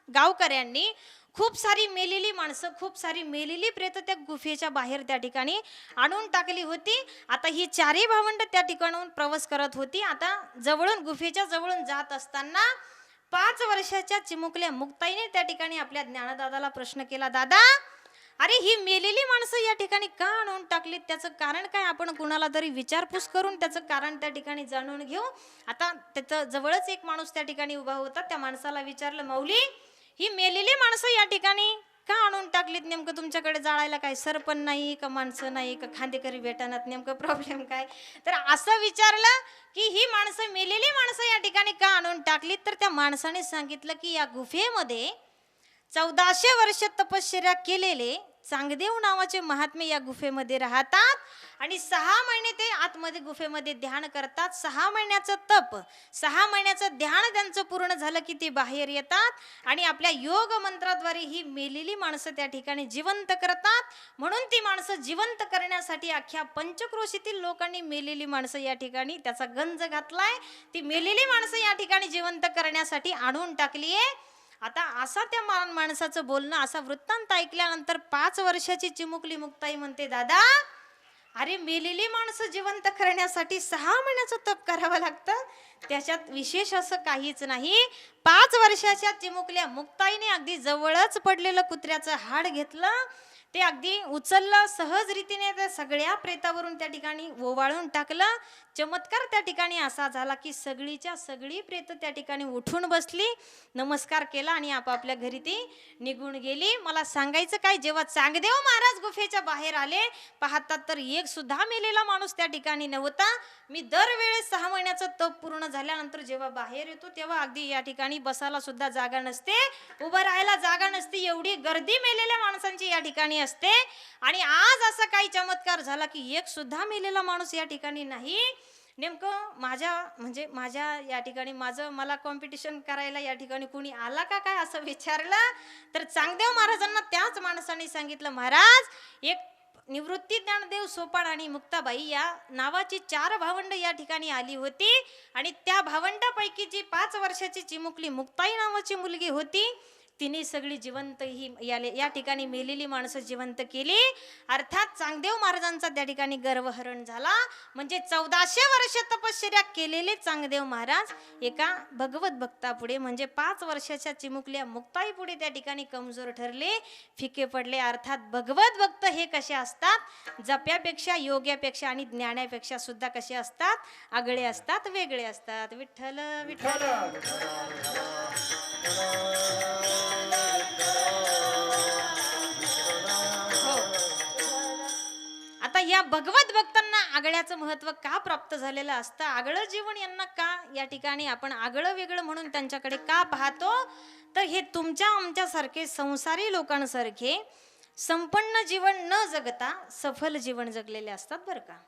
गावकऱ्यांनी खूप सारी मेलेली माणसं, खूप सारी मेलेली प्रेत त्या गुफेच्या बाहेर त्या ठिकाणी आणून टाकली होती. आता ही 4ही भावंड त्या ठिकाणाहून प्रवास करत होती. आता जवळून गुफेच्या जवळून जात असताना 5 वर्षाच्या चिमुकल्या मुक्ताईने त्या ठिकाणी आपल्या ज्ञानदादाला प्रश्न केला, दादा अरे ही मेलेली माणसं या ठिकाणी का आणून टाकलीत, त्याचं कारण काय, आपण कुणाला तरी विचारपूस करून त्याचं कारण त्या ठिकाणी जाणून घेऊ. आता त्याचं जवळच एक माणूस त्या ठिकाणी उभा होता. त्या माणसाला विचारलं, माऊली ही मेलेली माणसं या ठिकाणी का आणून टाकलीत, नेमकं तुमच्याकडे जाळायला काय सरपण नाही का, माणसं नाही का, खांदेकरी भेटणार, नेमकं प्रॉब्लेम काय. तर असं विचारलं की ही माणसं मेलेली माणसं या ठिकाणी का आणून टाकलीत. तर त्या माणसाने सांगितलं की या गुफेमध्ये 1400 वर्ष तपश्चर्या केलेले चांगदेव नावाचे महात्मे या गुफेमध्ये राहतात आणि 6 महिने ते आतमध्ये गुफेमध्ये ध्यान करतात. 6 महिन्याचं तप, 6 महिन्याचं ध्यान त्यांचं पूर्ण झालं की ते बाहेर येतात आणि आपल्या योग मंत्राद्वारे ही मेलेली माणसं त्या ठिकाणी जिवंत करतात. म्हणून ती माणसं जिवंत करण्यासाठी अख्ख्या पंचक्रोशीतील लोकांनी मेलेली माणसं या ठिकाणी त्याचा गंज घातलाय. ती मेलेली माणसं या ठिकाणी जिवंत करण्यासाठी आणून टाकली आहे. आता असा त्या माणसाचं बोलणं, असा वृत्तांत ऐकल्यानंतर 5 वर्षाची चिमुकली मुक्ताई म्हणते, दादा अरे मेलेली माणसं जिवंत करण्यासाठी 6 महिन्याचं तप करावं लागतं, त्याच्यात विशेष असं काहीच नाही. 5 वर्षाच्या चिमुकल्या मुक्ताईने अगदी जवळच पडलेलं कुत्र्याचं हाड घेतलं, ते अगदी उचललं सहज रीतीने, त्या सगळ्या प्रेतावरून त्या ठिकाणी ओवाळून टाकलं. चमत्कार त्या ठिकाणी असा झाला की सगळीच्या सगळी प्रेत त्या ठिकाणी उठून बसली, नमस्कार केला आणि आपापल्या घरी ती निघून गेली. मला सांगायचं काय, जेव्हा चांगदेव महाराज गुफेच्या बाहेर आले, पाहतात तर एक सुद्धा मेलेला माणूस त्या ठिकाणी नव्हता. मी दरवेळेस 6 महिन्याचं तप पूर्ण झाल्यानंतर जेव्हा बाहेर येतो तेव्हा अगदी या ठिकाणी बसायला सुद्धा जागा नसते, उभं राहायला जागा नसते, एवढी गर्दी मेलेल्या माणसांची या ठिकाणी असते. आणि आज असा काही चमत्कार झाला की एक सुद्धा मेलेला माणूस या ठिकाणी नाही. नेमकं माझ्या या ठिकाणी मला कॉम्पिटिशन करायला या ठिकाणी कुणी आला का काय असं विचारलं तर चांगदेव महाराजांना त्याच माणसाने सांगितलं, महाराज एक निवृत्ती ज्ञानदेव सोपान आणि मुक्ताबाई या नावाची 4 भावंड या ठिकाणी आली होती आणि त्या भावंडापैकी जी 5 वर्षाची चिमुकली मुक्ताई नावाची मुलगी होती तिने सगळी जिवंत ही या ठिकाणी मेलेली माणसं जिवंत केली. अर्थात चांगदेव महाराजांचा त्या ठिकाणी गर्वहरण झाला. म्हणजे 1400 वर्ष तपश्चर्या केलेले चांगदेव महाराज एका भगवत भक्तापुढे म्हणजे 5 वर्षाच्या चिमुकल्या मुक्ताई पुढे त्या ठिकाणी कमजोर ठरले, फिके पडले. अर्थात भगवत भक्त हे कसे असतात, जप्यापेक्षा योग्यापेक्षा आणि ज्ञानापेक्षा सुद्धा कसे असतात, आगळे असतात, वेगळे असतात. विठ्ठल विठ्ठल. आता या भगवत भक्तांना आगळ्याचं महत्व का प्राप्त झालेलं असतं, आगळं जीवन यांना का या ठिकाणी आपण आगळं वेगळं म्हणून त्यांच्याकडे का पाहतो, तर हे तुमच्या आमच्यासारखे संसारी लोकांसारखे संपन्न जीवन न जगता सफल जीवन जगलेले असतात बरं का.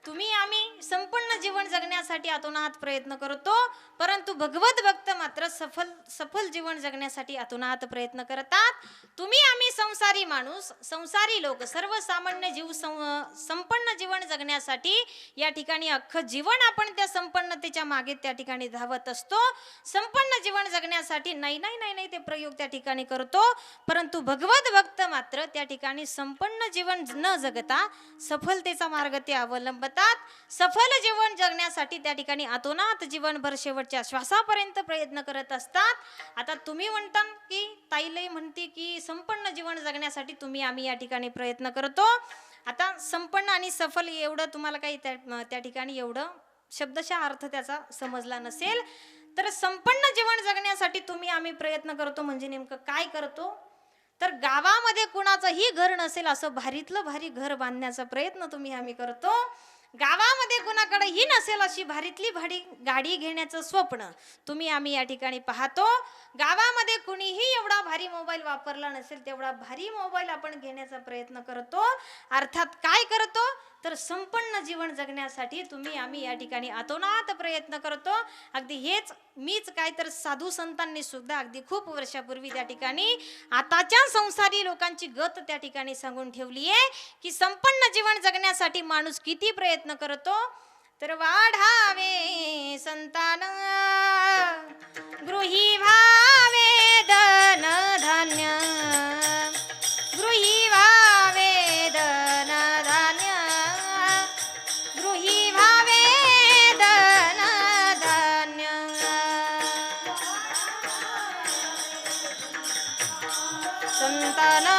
तुम्ही आम्ही संपन्न जीवन जगण्यासाठी अतोनात प्रयत्न करतो, परंतु भगवत भक्त मात्र सफल जीवन जगण्यासाठी अतोनात प्रयत्न करतात. तुम्ही आम्ही संसारी माणूस, संसारी लोक, सर्वसामान्य जीव संपन्न जीवन जगण्यासाठी या ठिकाणी अख्खं जीवन आपण त्या संपन्नतेच्या मागे त्या ठिकाणी धावत असतो. संपन्न जीवन जगण्यासाठी नाही ते प्रयोग त्या ठिकाणी करतो, परंतु भगवत भक्त मात्र त्या ठिकाणी संपन्न जीवन न जगता सफलतेचा मार्ग ते अवलंबतात. सफल जीवन जगण्यासाठी त्या ठिकाणी अतोनात जीवनभर शेवटच्या श्वासापर्यंत प्रयत्न करत असतात. आता तुम्ही म्हणता की ताईलई म्हणते की संपन्न जीवन जगण्यासाठी तुम्ही आम्ही या ठिकाणी प्रयत्न करतो. आता संपन्न आणि सफल एवढं तुम्हाला काही त्या ठिकाणी एवढं शब्दशः अर्थ त्याचा समजला नसेल, तर संपन्न जीवन जगण्यासाठी तुम्ही आम्ही प्रयत्न करतो म्हणजे नेमकं काय करतो, तर गावामध्ये कुणाचंही घर नसेल असं भारीतलं भारी घर बांधण्याचा प्रयत्न तुम्ही आम्ही करतो. गावामध्ये कुणाकडेही नसेल अशी भारीतली भारी गाडी घेण्याचं स्वप्न तुम्ही आम्ही या ठिकाणी पाहतो. गावामध्ये कुणीही एवढा भारी मोबाईल वापरला नसेल तेवढा भारी मोबाईल आपण घेण्याचा प्रयत्न करतो. अर्थात काय करतो, तर संपन्न जीवन जगण्यासाठी तुम्ही आम्ही या ठिकाणी अतोनात प्रयत्न करतो. अगदी हेच मीच काय तर साधू संतांनी सुद्धा अगदी खूप वर्षापूर्वी त्या ठिकाणी आताच्या संसारी लोकांची गत त्या ठिकाणी सांगून ठेवली आहे की संपन्न जीवन जगण्यासाठी माणूस किती प्रयत्न करतो, तर वाढावे संतान गृही भावे धन धान्य, गृही भावे धन धान्य, गृही भावे धन धान्य. संतान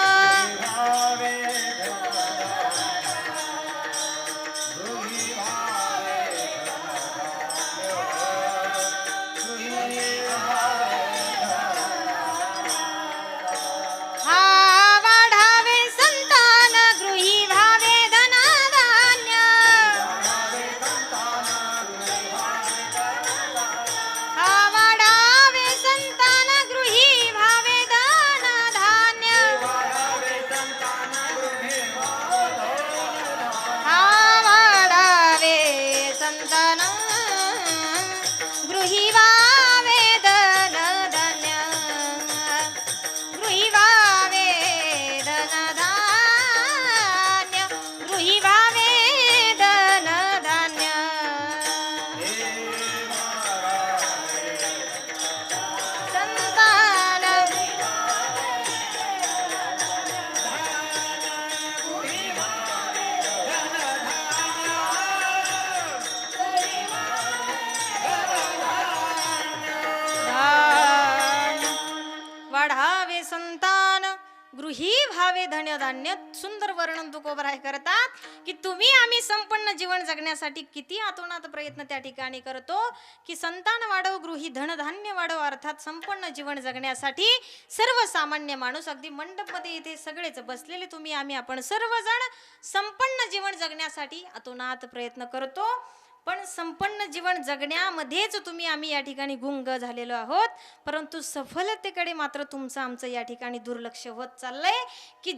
व्हावे धन्य धान्य. सुंदर वर्णन तुकोबराय करतात की तुम्ही आम्ही संपन्न जीवन जगण्यासाठी किती आतोनात प्रयत्न त्या ठिकाणी करतो की संतान वाढव, गृही धनधान्य वाढव, अर्थात संपन्न जीवन जगण्यासाठी सर्वसामान्य माणूस अगदी मंडपमध्ये इथे सगळेच बसलेले तुम्ही आम्ही आपण सर्वजण संपन्न जीवन जगण्यासाठी अतोनात प्रयत्न करतो. पण संपन्न जीवन जगण्यामध्येच तुम्ही आम्ही या ठिकाणी गुंग झालेलो आहोत, परंतु सफलतेकडे मात्र तुमचं आमचं या ठिकाणी दुर्लक्ष होत चाललंय की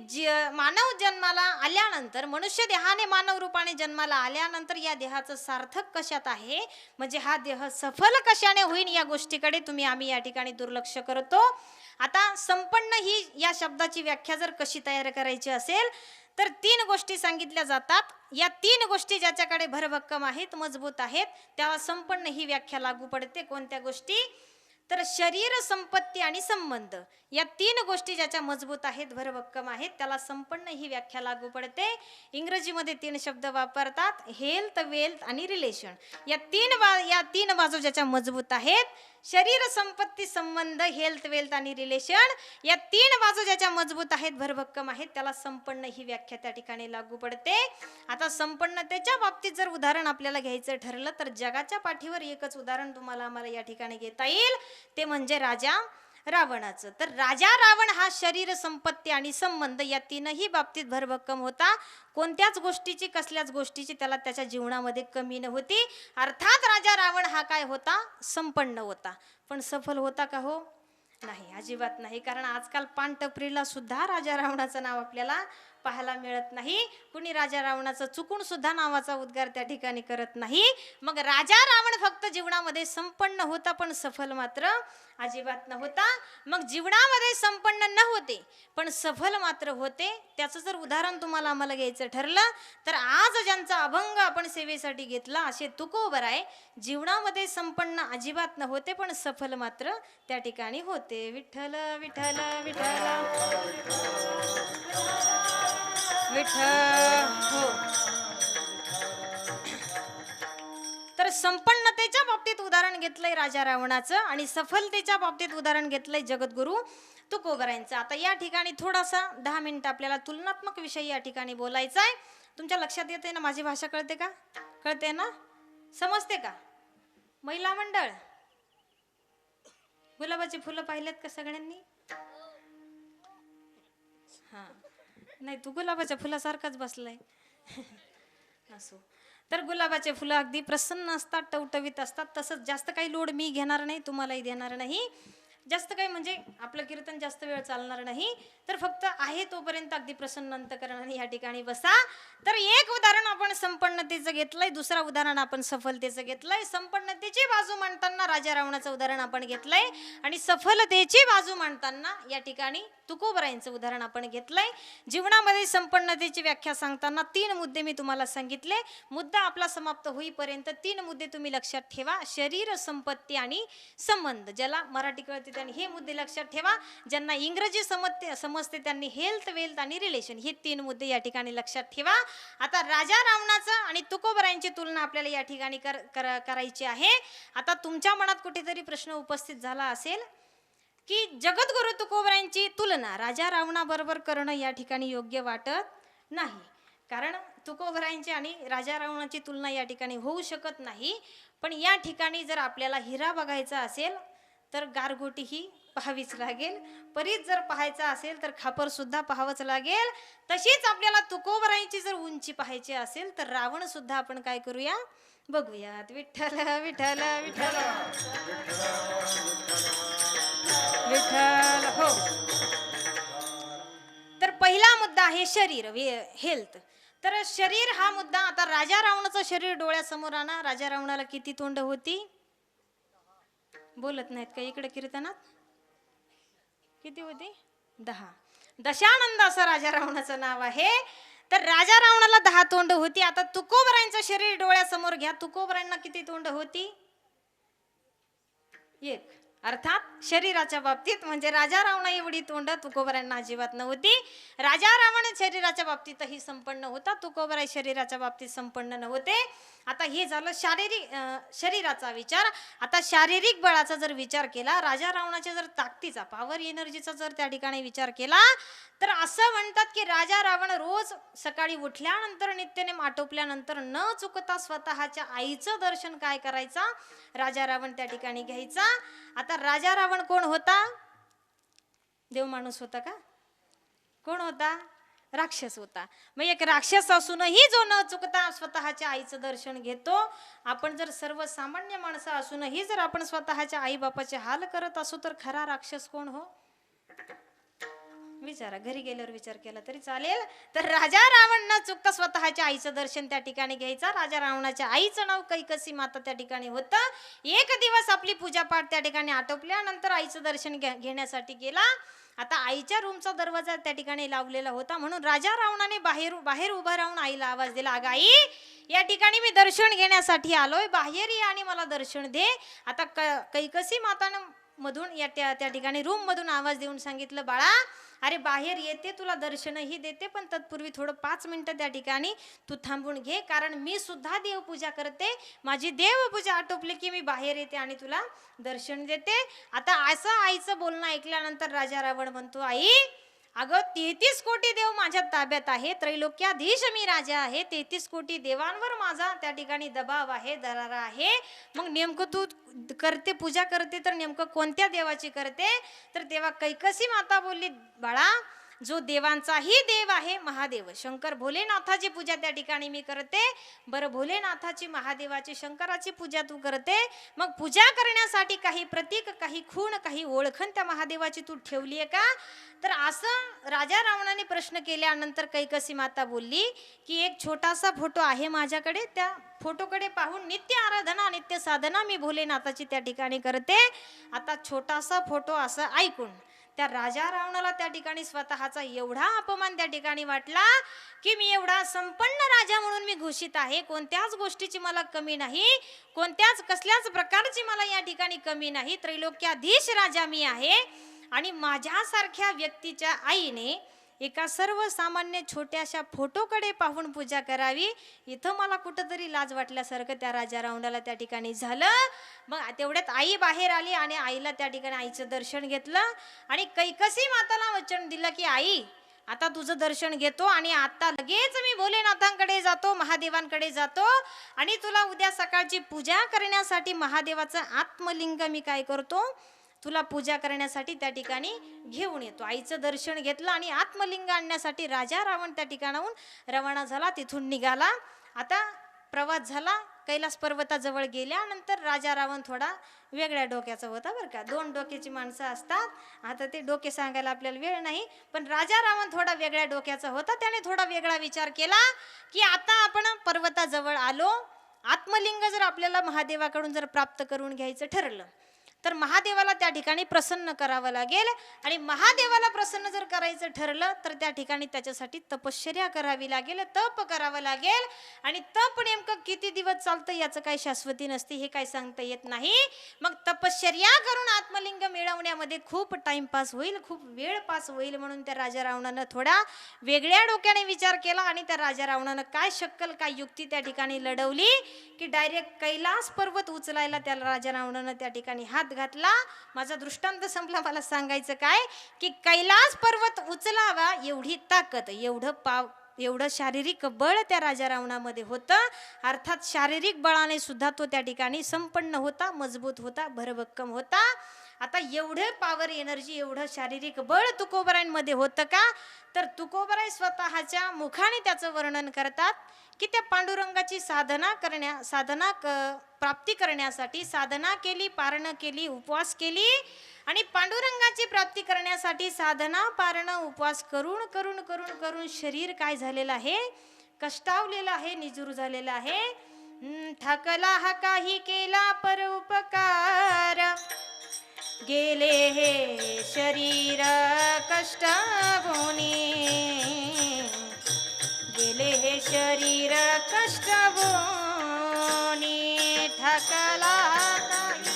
मानव जन्माला आल्यानंतर, मनुष्य देहाने मानव रूपाने जन्माला आल्यानंतर या देहाचं सार्थक कशात आहे, म्हणजे हा देह सफल कशाने होईल या गोष्टीकडे तुम्ही आम्ही या ठिकाणी दुर्लक्ष करतो. आता संपन्न ही या शब्दाची व्याख्या जर कशी तयार करायची असेल तर 3 गोष्टी सांगितल्या जातात. या 3 गोष्टी ज्याच्याकडे भरभक्कम आहेत, मजबूत आहेत, त्याला संपन्न ही व्याख्या लागू पडते. कोणत्या गोष्टी? तर शरीर, संपत्ती आणि संबंध या 3 गोष्टी ज्याच्या मजबूत आहेत, भरभक्कम आहेत, त्याला संपन्न ही व्याख्या लागू पडते. इंग्रजीमध्ये 3 शब्द वापरतात, हेल्थ, वेल्थ आणि रिलेशन. या 3 बाजू ज्याच्या मजबूत आहेत, शरीर, संपत्ती, संबंध, हेल्थ, वेल्थ आणि रिलेशन, या 3 बाजू ज्याच्या मजबूत आहेत, भरभक्कम आहेत, त्याला संपन्न ही व्याख्या त्या ठिकाणी लागू पडते. आता संपन्नतेच्या बाबतीत जर उदाहरण आपल्याला घ्यायचं ठरलं तर जगाच्या पाठीवर एकच उदाहरण तुम्हाला आम्हाला या ठिकाणी घेता येईल, ते म्हणजे राजा रावणाचं. तर राजा रावण हा शरीर, संपत्ती आणि संबंध या 3ही बाबतीत भरभक्कम होता. कोणत्याच गोष्टीची, कसल्याच गोष्टीची त्याला त्याच्या जीवनामध्ये कमी नव्हती. अर्थात राजा रावण हा काय होता? संपन्न होता. पण सफल होता का? हो नाही, अजिबात नाही. कारण आजकाल पानटपरीला सुद्धा राजा रावणाचं नाव आपल्याला पाहायला मिळत नाही. कुणी राजा रावणाचं चुकून सुद्धा नावाचा उद्गार त्या ठिकाणी करत नाही. मग राजा रावण फक्त जीवनामध्ये संपन्न होता, पण सफल मात्र अजिबात नव्हता. मग जीवनामध्ये संपन्न न होते पण सफल मात्र होते. त्याचं जर उदाहरण तुम्हाला आम्हाला घ्यायचं ठरलं तर आज ज्यांचा अभंग आपण सेवेसाठी घेतला असे तुकोबराय जीवनामध्ये संपन्न अजिबात न होते, पण सफल मात्र त्या ठिकाणी होते. विठ्ठल विठ्ठल विठ्ठल विठ्ठल. हो, तर संपन्नतेच्या बाबतीत उदाहरण घेतलंय राजा रावणाचं आणि सफलतेच्या बाबतीत उदाहरण घेतलंय जगद्गुरु तुकोबरायांचं. आता या ठिकाणी थोडासा 10 मिनिट आपल्याला तुलनात्मक विषय या ठिकाणी बोलायचा आहे. तुमच्या लक्षात येते ना? माझी भाषा कळते का? कळते ना? समजते का? महिला मंडळ, गुलाबाची फुलं पाहिलेत का सगळ्यांनी? हा, नाही तू गुलाबाच्या फुलासारखाच बसलाय. असो, तर गुलाबाचे फुलं अगदी प्रसन्न असतात, टवटवीत असतात. तसंच जास्त काही लोड मी घेणार नाही, तुम्हालाही देणार नाही. जास्त काही म्हणजे आपलं कीर्तन जास्त वेळ चालणार नाही, तर फक्त आहे तोपर्यंत अगदी प्रसन्न अंतकरणाने या ठिकाणी बसा. तर एक उदाहरण आपण संपन्नतेचं घेतलंय, दुसरा उदाहरण आपण सफलतेचं घेतलंय. संपन्नतेची बाजू मांडताना राजा रावणाचं उदाहरण आपण घेतलंय आणि सफलतेची बाजू मांडताना या ठिकाणी तुकोबरायांचं उदाहरण आपण घेतलंय. जीवनामध्ये संपन्नतेची व्याख्या सांगताना 3 मुद्दे मी तुम्हाला सांगितले. मुद्दा आपला समाप्त होईपर्यंत 3 मुद्दे तुम्ही लक्षात ठेवा. शरीर, संपत्ती आणि संबंध. ज्याला मराठी कळते त्यांनी हे मुद्दे लक्षात ठेवा. ज्यांना इंग्रजी समजते त्यांनी हेल्थ, वेल्थ आणि रिलेशन हे 3 मुद्दे या ठिकाणी लक्षात ठेवा. आता राजा रावणाचं आणि तुकोबरायांची तुलना आपल्याला या ठिकाणी करायची आहे. आता तुमच्या मनात कुठेतरी प्रश्न उपस्थित झाला असेल की जगद्गुरु तुकोबरायांची तुलना राजा रावणाबरोबर करणं या ठिकाणी योग्य वाटत नाही. कारण तुकोबरायांची आणि राजा रावणाची तुलना या ठिकाणी होऊ शकत नाही. पण या ठिकाणी जर आपल्याला हिरा बघायचा असेल तर गारगोटी ही पाहावीच लागेल. परीत जर पाहायचा असेल तर खापर सुद्धा पाहावंच लागेल. तशीच आपल्याला तुकोबरायांची जर उंची पाहायची असेल तर रावण सुद्धा आपण काय करूया? बघूयात. विठ्ठल विठ्ठल विठ्ठल विठ्ठल. हो, तर पहिला मुद्दा आहे शरीर, हेल्थ. तर शरीर हा मुद्दा. आता राजा रावणाचं शरीर डोळ्यासमोर आणा. राजा रावणाला किती तोंड होती? बोलत नाहीत का इकडे कीर्तनात? किती होती? 10. दशानंद असं राजा रावणाचं नाव आहे. तर राजा रावणाला 10 तोंड होती. आता तुकोबरायांचं शरीर डोळ्यासमोर घ्या. तुकोबरायांना किती तोंड होती? 1. अर्थात शरीराच्या बाबतीत म्हणजे राजा रावणा एवढी तोंड तुकोबरांना अजिबात नव्हती. राजा रावण शरीराच्या बाबतीतही संपन्न होता, तुकोबराय शरीराच्या बाबतीत संपन्न नव्हते. आता हे झालं शारीरिक शरीराचा विचार. आता शारीरिक बळाचा जर विचार केला, राजा रावणाच्या जर ताकदीचा पॉवर एनर्जीचा जर त्या ठिकाणी विचार केला तर असं म्हणतात की राजा रावण रोज सकाळी उठल्यानंतर नित्यनेम आटोपल्यानंतर न चुकता स्वतःच्या आईचं दर्शन काय करायचा, राजा रावण त्या ठिकाणी घ्यायचा. आता राजा रावण कोण होता? देव माणूस होता का? कोण होता? राक्षस होता. मग एक राक्षस असूनही जो न चुकता स्वतःच्या आईचं दर्शन घेतो. आपण जर सर्वसामान्य माणसं असूनही जर आपण स्वतःच्या आई बापाचे हाल करत असू तर खरा राक्षस कोण हो? विचारा, घरी गेल्यावर विचार केला तरी चालेल. तर राजा रावण न चुकता स्वतःच्या आईचं दर्शन त्या ठिकाणी घ्यायचा. राजा रावणाच्या आईचं नाव कैकसी माता त्या ठिकाणी होतं. एक दिवस आपली पूजापाठ त्या ठिकाणी आटोपल्यानंतर आईचं दर्शन घेण्यासाठी गेला. आता आईच्या रूमचा दरवाजा त्या ठिकाणी लावलेला होता, म्हणून राजा रावणाने बाहेर उभा राहून आईला आवाज दिला, अगं आई, या ठिकाणी मी दर्शन घेण्यासाठी आलोय, बाहेर ये आणि मला दर्शन दे. आता कैकसी मातानं मधून त्या ठिकाणी रूम मधून आवाज देऊन सांगितलं, बाळा अरे बाहेर येते, तुला दर्शनही देते, पण तत्पूर्वी थोडं 5 मिनिटं त्या ठिकाणी तू थांबून घे, कारण मी सुद्धा देवपूजा करते. माझी देवपूजा आटोपली की मी बाहेर येते आणि तुला दर्शन देते. आता असं आईचं बोलणं ऐकल्यानंतर राजा रावण म्हणतो, आई अगं 33 कोटी देव माझ्या ताब्यात आहे, त्रैलोक्याधीश मी राजा आहे, 33 कोटी देवांवर माझा त्या ठिकाणी दबाव आहे, दरारा आहे. मग नेमकं तू करते पूजा करते तर नेमकं कोणत्या देवाची करते? तर तेव्हा कैकसी माता बोलली, बाळा जो देवांचाही देव आहे महादेव शंकर भोलेनाथाची पूजा त्या ठिकाणी मी करते. बरं, भोलेनाथाची, महादेवाची, शंकराची पूजा तू करते, मग पूजा करण्यासाठी काही प्रतीक, काही खूण, काही ओळखण त्या महादेवाची तू ठेवली आहे का? तर असं राजा रावणाने प्रश्न केल्यानंतर कैकसी माता बोलली की एक छोटासा फोटो आहे माझ्याकडे, त्या फोटोकडे पाहून नित्य आराधना, नित्य साधना मी भोलेनाथाची त्या ठिकाणी करते. आता छोटासा फोटो असं ऐकून त्या राजा रावणाला त्या ठिकाणी स्वतःचा एवढा अपमान त्या ठिकाणी वाटला की मी एवढा संपन्न राजा म्हणून मी घोषित आहे, कोणत्याच गोष्टीची मला कमी नाही, कोणत्याच कसल्याच प्रकारची मला या ठिकाणी कमी नाही, त्रैलोक्याधीश राजा मी आहे. आणि माझ्यासारख्या व्यक्तीच्या आईने एका सर्वसामान्य छोट्याशा फोटोकडे पाहून पूजा करावी, इथं मला कुठंतरी लाज वाटल्यासारखं त्या राजा रावणाला त्या ठिकाणी झालं. मग तेवढ्यात आई बाहेर आली आणि आईला त्या ठिकाणी आईचं दर्शन घेतलं आणि कैकसी माताला वचन दिलं की आई आता तुझं दर्शन घेतो आणि आता लगेच मी भोलेनाथांकडे जातो, महादेवांकडे जातो आणि तुला उद्या सकाळची पूजा करण्यासाठी महादेवाचं आत्मलिंग मी काय करतो, तुला पूजा करण्यासाठी त्या ठिकाणी घेऊन येतो. आईचं दर्शन घेतलं आणि आत्मलिंग आणण्यासाठी राजा रावण त्या ठिकाणाहून रवाना झाला, तिथून निघाला. आता प्रवास झाला, कैलास पर्वताजवळ गेल्यानंतर राजा रावण थोडा वेगळ्या डोक्याचा होता बरं का. 2 डोक्याची माणसं असतात, आता ते डोके सांगायला आपल्याला वेळ नाही, पण राजा रावण थोडा वेगळ्या डोक्याचा होता. त्याने थोडा वेगळा विचार केला की आता आपण पर्वताजवळ आलो, आत्मलिंग जर आपल्याला महादेवाकडून जर प्राप्त करून घ्यायचं ठरलं तर महादेवाला त्या ठिकाणी प्रसन्न करावं लागेल. आणि महादेवाला प्रसन्न जर करायचं ठरलं तर त्या ठिकाणी त्याच्यासाठी तपश्चर्या करावी लागेल, तप करावं लागेल. आणि तप नेमकं किती दिवस चालतं याचं काही शाश्वती नसते, हे काही सांगता येत नाही. मग तपश्चर्या करून आत्मलिंग मिळवण्यामध्ये खूप टाइमपास होईल, खूप वेळ पास होईल, म्हणून त्या राजा रावणानं थोडा वेगळ्या डोक्याने विचार केला. आणि त्या राजा रावणानं काय शक्कल, काय युक्ती त्या ठिकाणी लढवली की डायरेक्ट कैलास पर्वत उचलायला त्या राजा रावणानं त्या ठिकाणी हात घातला. माझा दृष्टांत संपला, मला सांगायचं काय की कैलास पर्वत उचलावा एवढी ताकद, एवढं शारीरिक बळ त्या राजा रावणामध्ये होतं. अर्थात शारीरिक बळाने सुद्धा तो त्या ठिकाणी संपन्न होता, मजबूत होता, भरभक्कम होता. आता एवढं पॉवर एनर्जी, एवढं शारीरिक बळ तुकोबरायांमध्ये होतं का? तर तुकोबराय स्वतःच्या मुखाने त्याचं वर्णन करतात की त्या पांडुरंगाची प्राप्ती करण्यासाठी साधना केली, पारणं केली, उपवास केली. आणि पांडुरंगाची प्राप्ती करण्यासाठी साधना, पारणं, उपवास करून करून करून करून शरीर काय झालेलं आहे, कष्टावलेलं आहे, निजूर झालेलं आहे. थकला हा काही केला परोपकार, गेले हे शरीर कष्ट भोनी, गेले हे शरीर कष्ट भोनी. थकला काही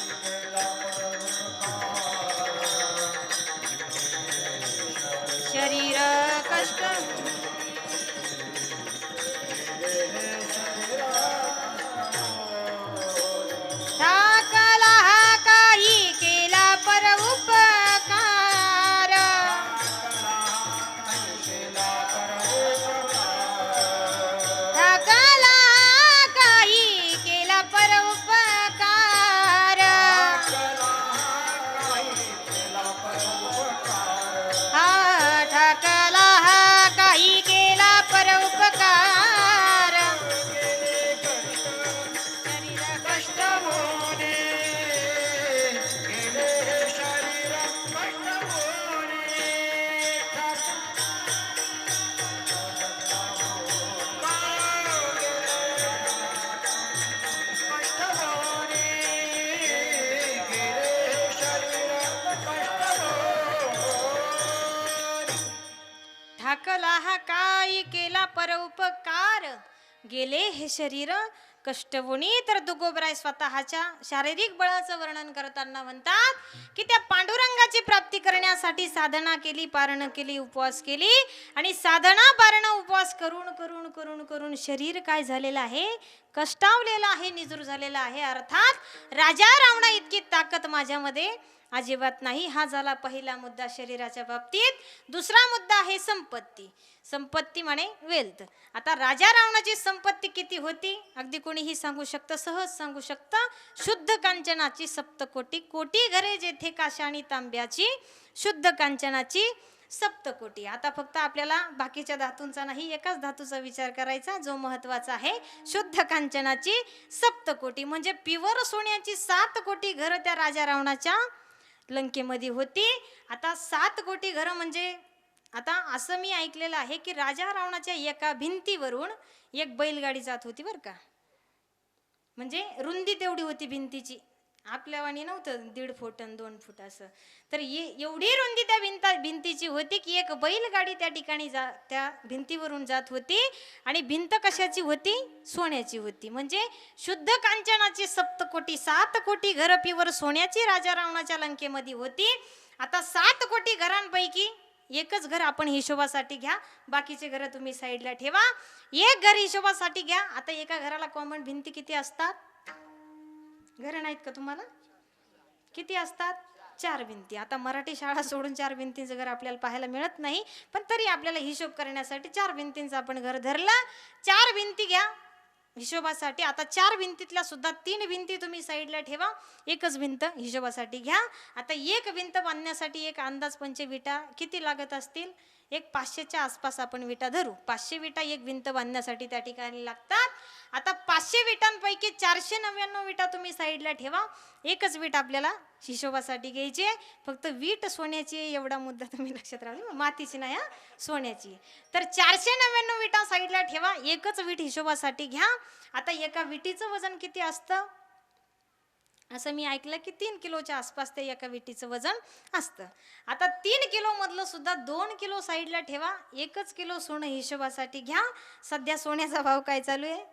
कर उपकार गेले हे शरीर कष्टवुनी. तर तुकोबराय स्वतःच्या शारीरिक बळाचं वर्णन करताना म्हणतात की त्या पांडुरंगाची प्राप्ती करण्यासाठी साधना केली, पारण केली, उपवास केली आणि साधना पारण उपवास करून करून करून करून शरीर काय झालेलं आहे, कष्टावलेलं आहे, निजूर झालेलं आहे. अर्थात राजा रावणा इतकी ताकद माझ्यामध्ये अजिबात नाही. हा झाला पहिला मुद्दा शरीराच्या बाबतीत. दुसरा मुद्दा आहे संपत्ती. संपत्ती म्हणे वेल्थ. आता राजा रावणाची संपत्ती किती होती अगदी कोणीही सांगू शकतं, सहज सांगू शकतं. शुद्ध कांचनाची सप्तकोटी, कोटी घरे जेथे काशा आणि तांब्याची, शुद्ध कांचनाची सप्तकोटी. आता फक्त आपल्याला बाकीच्या धातूंचा नाही, एकाच धातूचा विचार करायचा जो महत्वाचा आहे. शुद्ध कांचनाची सप्तकोटी म्हणजे प्युअर सोन्याची 7 कोटी घरं त्या राजा रावणाच्या लंकेमध्ये होती. आता 7 कोटी घरं म्हणजे आता असं मी ऐकलेलं आहे की राजा रावणाच्या एका भिंतीवरून एक बैलगाडी जात होती बरं का. म्हणजे रुंदी तेवढी होती भिंतीची, आपल्या वाणी नव्हतं 1.5 फूट आणि 2 फूट असं. तर एवढी रुंदी त्या भिंतीची होती की एक बैलगाडी त्या ठिकाणी त्या भिंतीवरून जात होती. आणि भिंत कशाची होती, सोन्याची होती. म्हणजे शुद्ध कांचनाची सप्तकोटी, 7 कोटी घरं प्युअर सोन्याची राजा रावणाच्या लंकेमध्ये होती. आता 7 कोटी घरांपैकी एकच घर आपण हिशोबासाठी घ्या, बाकीचे घर तुम्ही साईडला ठेवा. एक घर हिशोबासाठी घ्या. आता एका घराला कॉमन भिंती किती असतात, घर नाहीत का तुम्हाला, किती असतात, 4 भिंती. आता मराठी शाळा सोडून 4 भिंतींचं घर आपल्याला पाहायला मिळत नाही, पण तरी आपल्याला हिशोब करण्यासाठी 4 भिंतींचं आपण घर धरलं. 4 भिंती घ्या हिशोबासाठी. आता 4 भिंतीतल्या सुद्धा 3 भिंती तुम्ही साईडला ठेवा, एकच भिंत हिशोबासाठी घ्या. आता एक भिंत बांधण्यासाठी एक अंदाज पंच विटा किती लागत असतील, एक 500च्या आसपास आपण विटा धरू. 500 विटा एक भिंत बांधण्यासाठी त्या ठिकाणी लागतात. आता 500 विटांपैकी 499 विटा तुम्ही साईडला ठेवा, एकच वीट आपल्याला हिशोबासाठी घ्यायची आहे. फक्त वीट सोन्याची आहे एवढा मुद्दा तुम्ही लक्षात राहू, मातीची नाही हा, सोन्याची. तर 499 विटा साईडला ठेवा, एकच वीट हिशोबासाठी घ्या. आता एका विटीचं वजन किती असतं, असं मी ऐकलं की 3 किलोच्या आसपास ते एका विटीचं वजन असतं. आता 3 किलो मधलं सुद्धा 2 किलो साईडला ठेवा, एकच किलो सोनं हिशोबासाठी घ्या. सध्या सोन्याचा भाव काय चालू आहे,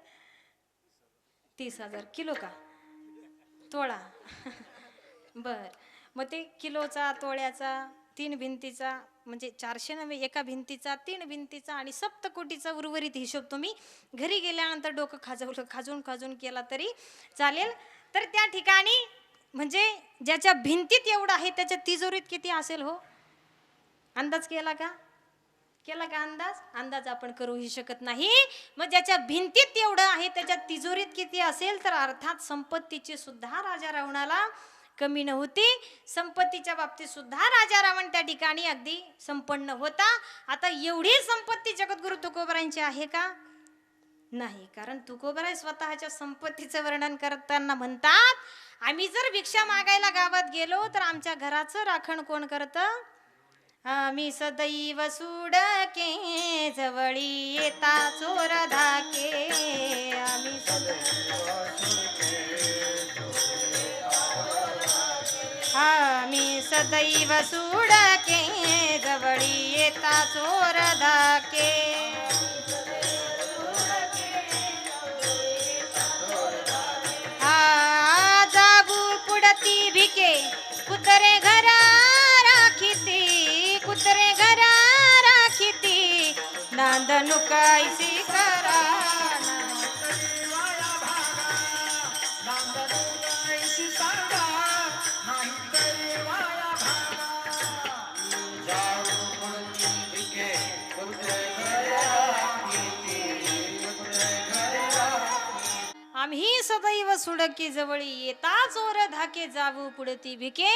30,000 किलो का तोळा बर. मग ते किलोचा, तोळ्याचा, 3 भिंतीचा म्हणजे 490 एका भिंतीचा, 3 भिंतीचा आणि सप्तकोटीचा उर्वरित हिशोब तुम्ही घरी गेल्यानंतर डोकं खाजून केला तरी चालेल. तर त्या ठिकाणी म्हणजे ज्याच्या भिंतीत एवढं आहे त्याच्या तिजोरीत किती असेल हो, अंदाज केला का अंदाज आपण करूही शकत नाही. मग ज्याच्या भिंतीत एवढं आहे त्याच्या तिजोरीत किती असेल, तर अर्थात संपत्तीची सुद्धा राजा रावणाला कमी नव्हती. संपत्तीच्या बाबतीत सुद्धा राजा रावण त्या ठिकाणी अगदी संपन्न होता. आता एवढी संपत्ती जगद्गुरु तुकोबरायांची आहे का, नाही. कारण तुकोबराय स्वतःच्या संपत्तीचं वर्णन करताना म्हणतात, आम्ही जर भिक्षा मागायला गावात गेलो तर आमच्या घराचं राखण कोण करतं, आम्ही सदैव सुडके जवळी येता चोर धाके. आम्ही सदैव सुडके जवळी येता चोर धाके. भिके कुत्रे घरा राखीती, कुत्रे घरा राखीती, नांदणू कायसी करा. आम्ही सदैव सुडकी जवळी येता चोर धाके, जाऊ पुढती भिके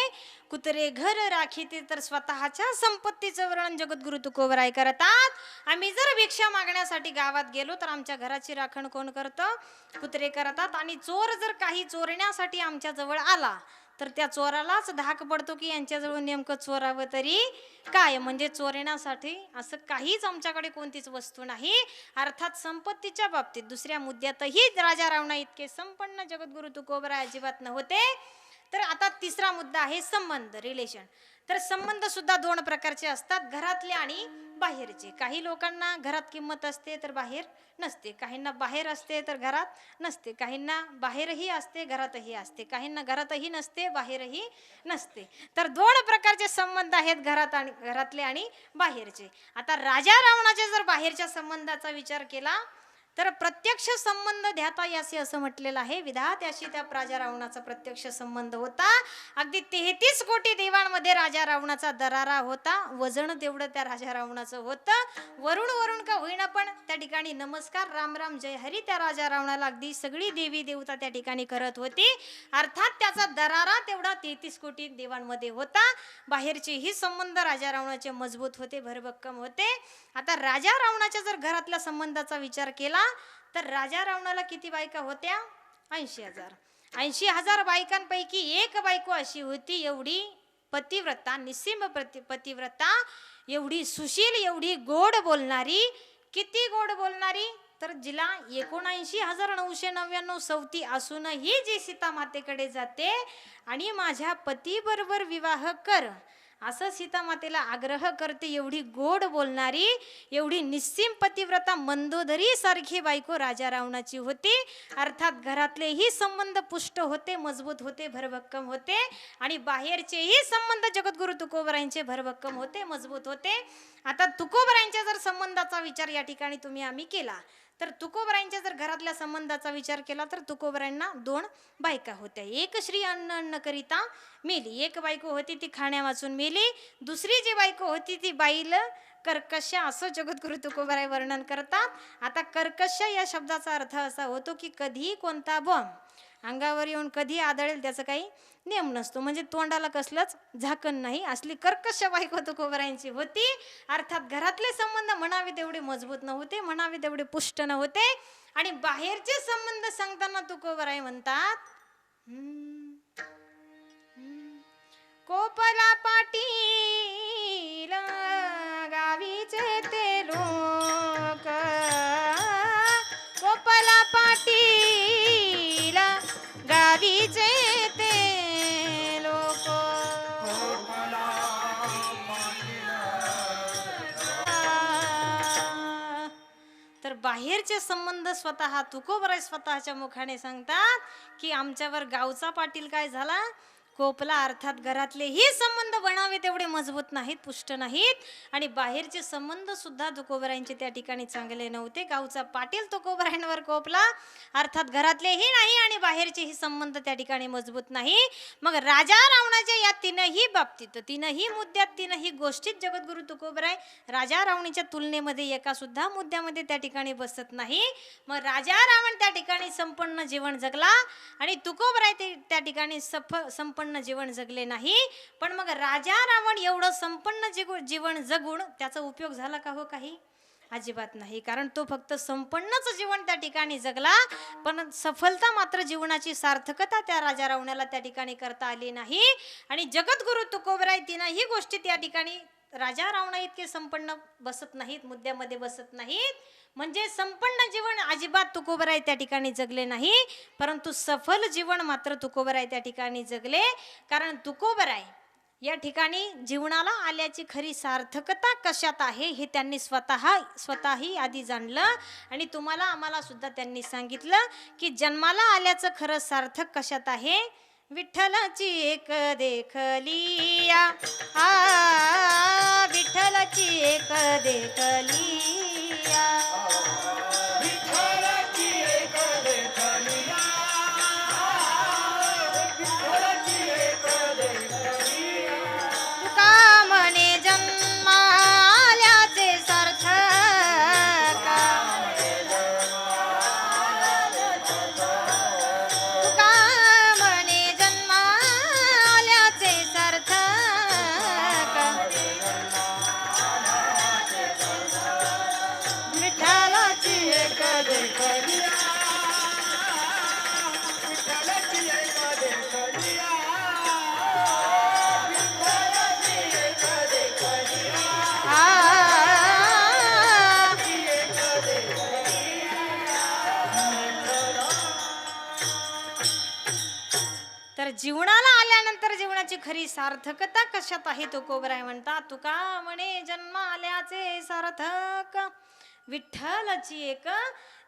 कुत्रे घर राखीते. तर स्वतःच्या संपत्तीचं वर्णन जगद्गुरु तुकोबराय करतात. आम्ही जर भिक्षा मागण्यासाठी गावात गेलो तर आमच्या घराची राखण कोण करतं, कुत्रे करतात. आणि चोर जर काही चोरण्यासाठी आमच्या जवळ आला तर त्या चोरालाच धाक पडतो की यांच्याजवळ नेमकं चोरावं तरी काय. म्हणजे चोरण्यासाठी असं काहीच आमच्याकडे कोणतीच वस्तू नाही. अर्थात संपत्तीच्या बाबतीत दुसऱ्या मुद्द्यातही राजा रावणा इतके संपन्न जगद्गुरु तुकोबराय अजिबात नव्हते. तर आता तिसरा मुद्दा आहे संबंध, रिलेशन. तर संबंध सुद्धा दोन प्रकारचे असतात, घरातले आणि बाहेरचे. काही लोकांना घरात किंमत असते तर बाहेर नसते, काहींना बाहेर असते तर घरात नसते, काहींना बाहेरही असते घरातही असते, काहींना घरातही नसते बाहेरही नसते. तर दोन प्रकारचे संबंध आहेत, घरातले आणि बाहेरचे. आता राजा रावणाच्या जर बाहेरच्या संबंधाचा विचार केला तर प्रत्यक्ष संबंध ध्याता यासी असं म्हटलेलं आहे. विधात्याशी त्या राजा रावणाचा प्रत्यक्ष संबंध होता. अगदी 33 कोटी देवांमध्ये राजा रावणाचा दरारा होता. वजन तेवढं त्या राजा रावणाचं होतं. वरून वरून का होईना पण त्या ठिकाणी नमस्कार राम राम जय हरी त्या राजा रावणाला अगदी सगळी देवी देवता त्या ठिकाणी करत होती. अर्थात त्याचा दरारा तेवढा 33 कोटी देवांमध्ये होता. बाहेरचेही संबंध राजा रावणाचे मजबूत होते, भरभक्कम होते. आता राजा रावणाच्या जर घरातल्या संबंधाचा विचार केला तर राजा रावणाला किती बायका होत्या? 80,000. 80,000 बायकांपैकी एक बायको अशी होती, एवढी पतिव्रता, निस्सीम पतिव्रता, एवढी सुशील, एवढी गोड बोलणारी. किती गोड बोलणारी? तर जिला 79,999 सवती असूनही जी सीता मातेकडे जाते आणि माझ्या पती बरोबर विवाह कर असं सीता मातेला आग्रह करते, एवढी गोड बोलणारी, एवढी निस्सीम पतिव्रता मंदोदरी सारखी बायको राजा रावणाची होती. अर्थात घरातलेही संबंध पुष्ट होते, मजबूत होते, भरभक्कम होते आणि बाहेरचेही संबंध जगद्गुरु तुकोबरायांचे भरभक्कम होते, मजबूत होते. आता तुकोबरायांच्या जर संबंधाचा विचार या ठिकाणी तुम्ही आम्ही केला तर तुकोबरायांच्या जर घरातल्या संबंधाचा विचार केला तर तुकोबरायांना 2 बायका होत्या. एक श्री अन्न करिता मेली, एक बायको होती ती खाण्या वाचून मेली. दुसरी जी बायको होती ती बाईल कर्कश असं जगद्गुरु तुकोबराय वर्णन करतात. आता कर्कश या शब्दाचा अर्थ असा होतो की कधी कोणता बॉम्ब अंगावर येऊन कधी आदळेल त्याचं काही नियम नसतो, म्हणजे तोंडाला कसलंच झाकण नाही, असली कर्कश बायको तुकोबरायांची होती. अर्थात घरातले संबंध म्हणावे तेवढे मजबूत नव्हते, म्हणावे तेवढे पुष्ट नव्हते. आणि बाहेरचे संबंध सांगताना तुकोबराय म्हणतात, कोपला पाटील गावीचे ते लोक, कोपला पाटील गावीचे ते लोक. तर बाहेरचे संबंध स्वतः तुकोबराय स्वतःच्या मुखाने सांगतात की आमच्यावर गावचा पाटील काय झाला, कोपला. अर्थात घरातलेही संबंध बनावे तेवढे मजबूत नाहीत, पुष्ट नाहीत आणि बाहेरचे संबंध सुद्धा तुकोबरायांचे त्या ठिकाणी चांगले नव्हते. गावचा पाटील तुकोबरायांवर कोपला, अर्थात घरातलेही नाही आणि बाहेरचेही संबंध त्या ठिकाणी मजबूत नाही. मग राजा रावणाच्या या तीनही बाबतीत, तीनही मुद्द्यात, तीनही गोष्टीत जगद्गुरु तुकोबराय राजा रावणीच्या तुलनेमध्ये एका सुद्धा मुद्द्यामध्ये त्या ठिकाणी बसत नाही. मग राजा रावण त्या ठिकाणी संपन्न जीवन जगला आणि तुकोबराय त्या ठिकाणी संपन्न जीवन जगले नाही. पण मग राजा रावण एवढं संपन्न जीवन जगून त्याचा उपयोग झाला का हो? काही अजिबात नाही. कारण तो फक्त संपन्नच जीवन त्या ठिकाणी जगला, पण सफलता मात्र जीवनाची सार्थकता त्या राजा रावणाला त्या ठिकाणी करता आली नाही. आणि जगद्गुरु तुकोबराय तीनही गोष्टी त्या ठिकाणी राजा रावणा इतके संपन्न बसत नाहीत, मुद्द्यामध्ये बसत नाहीत. म्हणजे संपन्न जीवन अजिबात तुकोबराय त्या ठिकाणी जगले नाही, परंतु सफल जीवन मात्र तुकोबराय त्या ठिकाणी जगले. कारण तुकोबराय या ठिकाणी जीवनाला आल्याची खरी सार्थकता कशात आहे हे त्यांनी स्वतःही आधी जाणलं आणि तुम्हाला आम्हाला सुद्धा त्यांनी सांगितलं की जन्माला आल्याचं खरं सार्थक कशात आहे. विठ्ठलाची एक देखलिया, विठ्ठलाची एक देखलिया, विठ्ठलाची एक देखलिया, विठ्ठलाची एक देखलिया. तुका म्हणे जन्माल्याचे सार्थक, तुका म्हणे जन्माल्याचे सार्थक, विठ्ठलाची जीवनाला आल्यानंतर जीवनाची खरी सार्थकता कशात आहे तुकोबराय म्हणतात. तुका म्हणे जन्म आल्याचे सार्थक विठ्ठलाची एक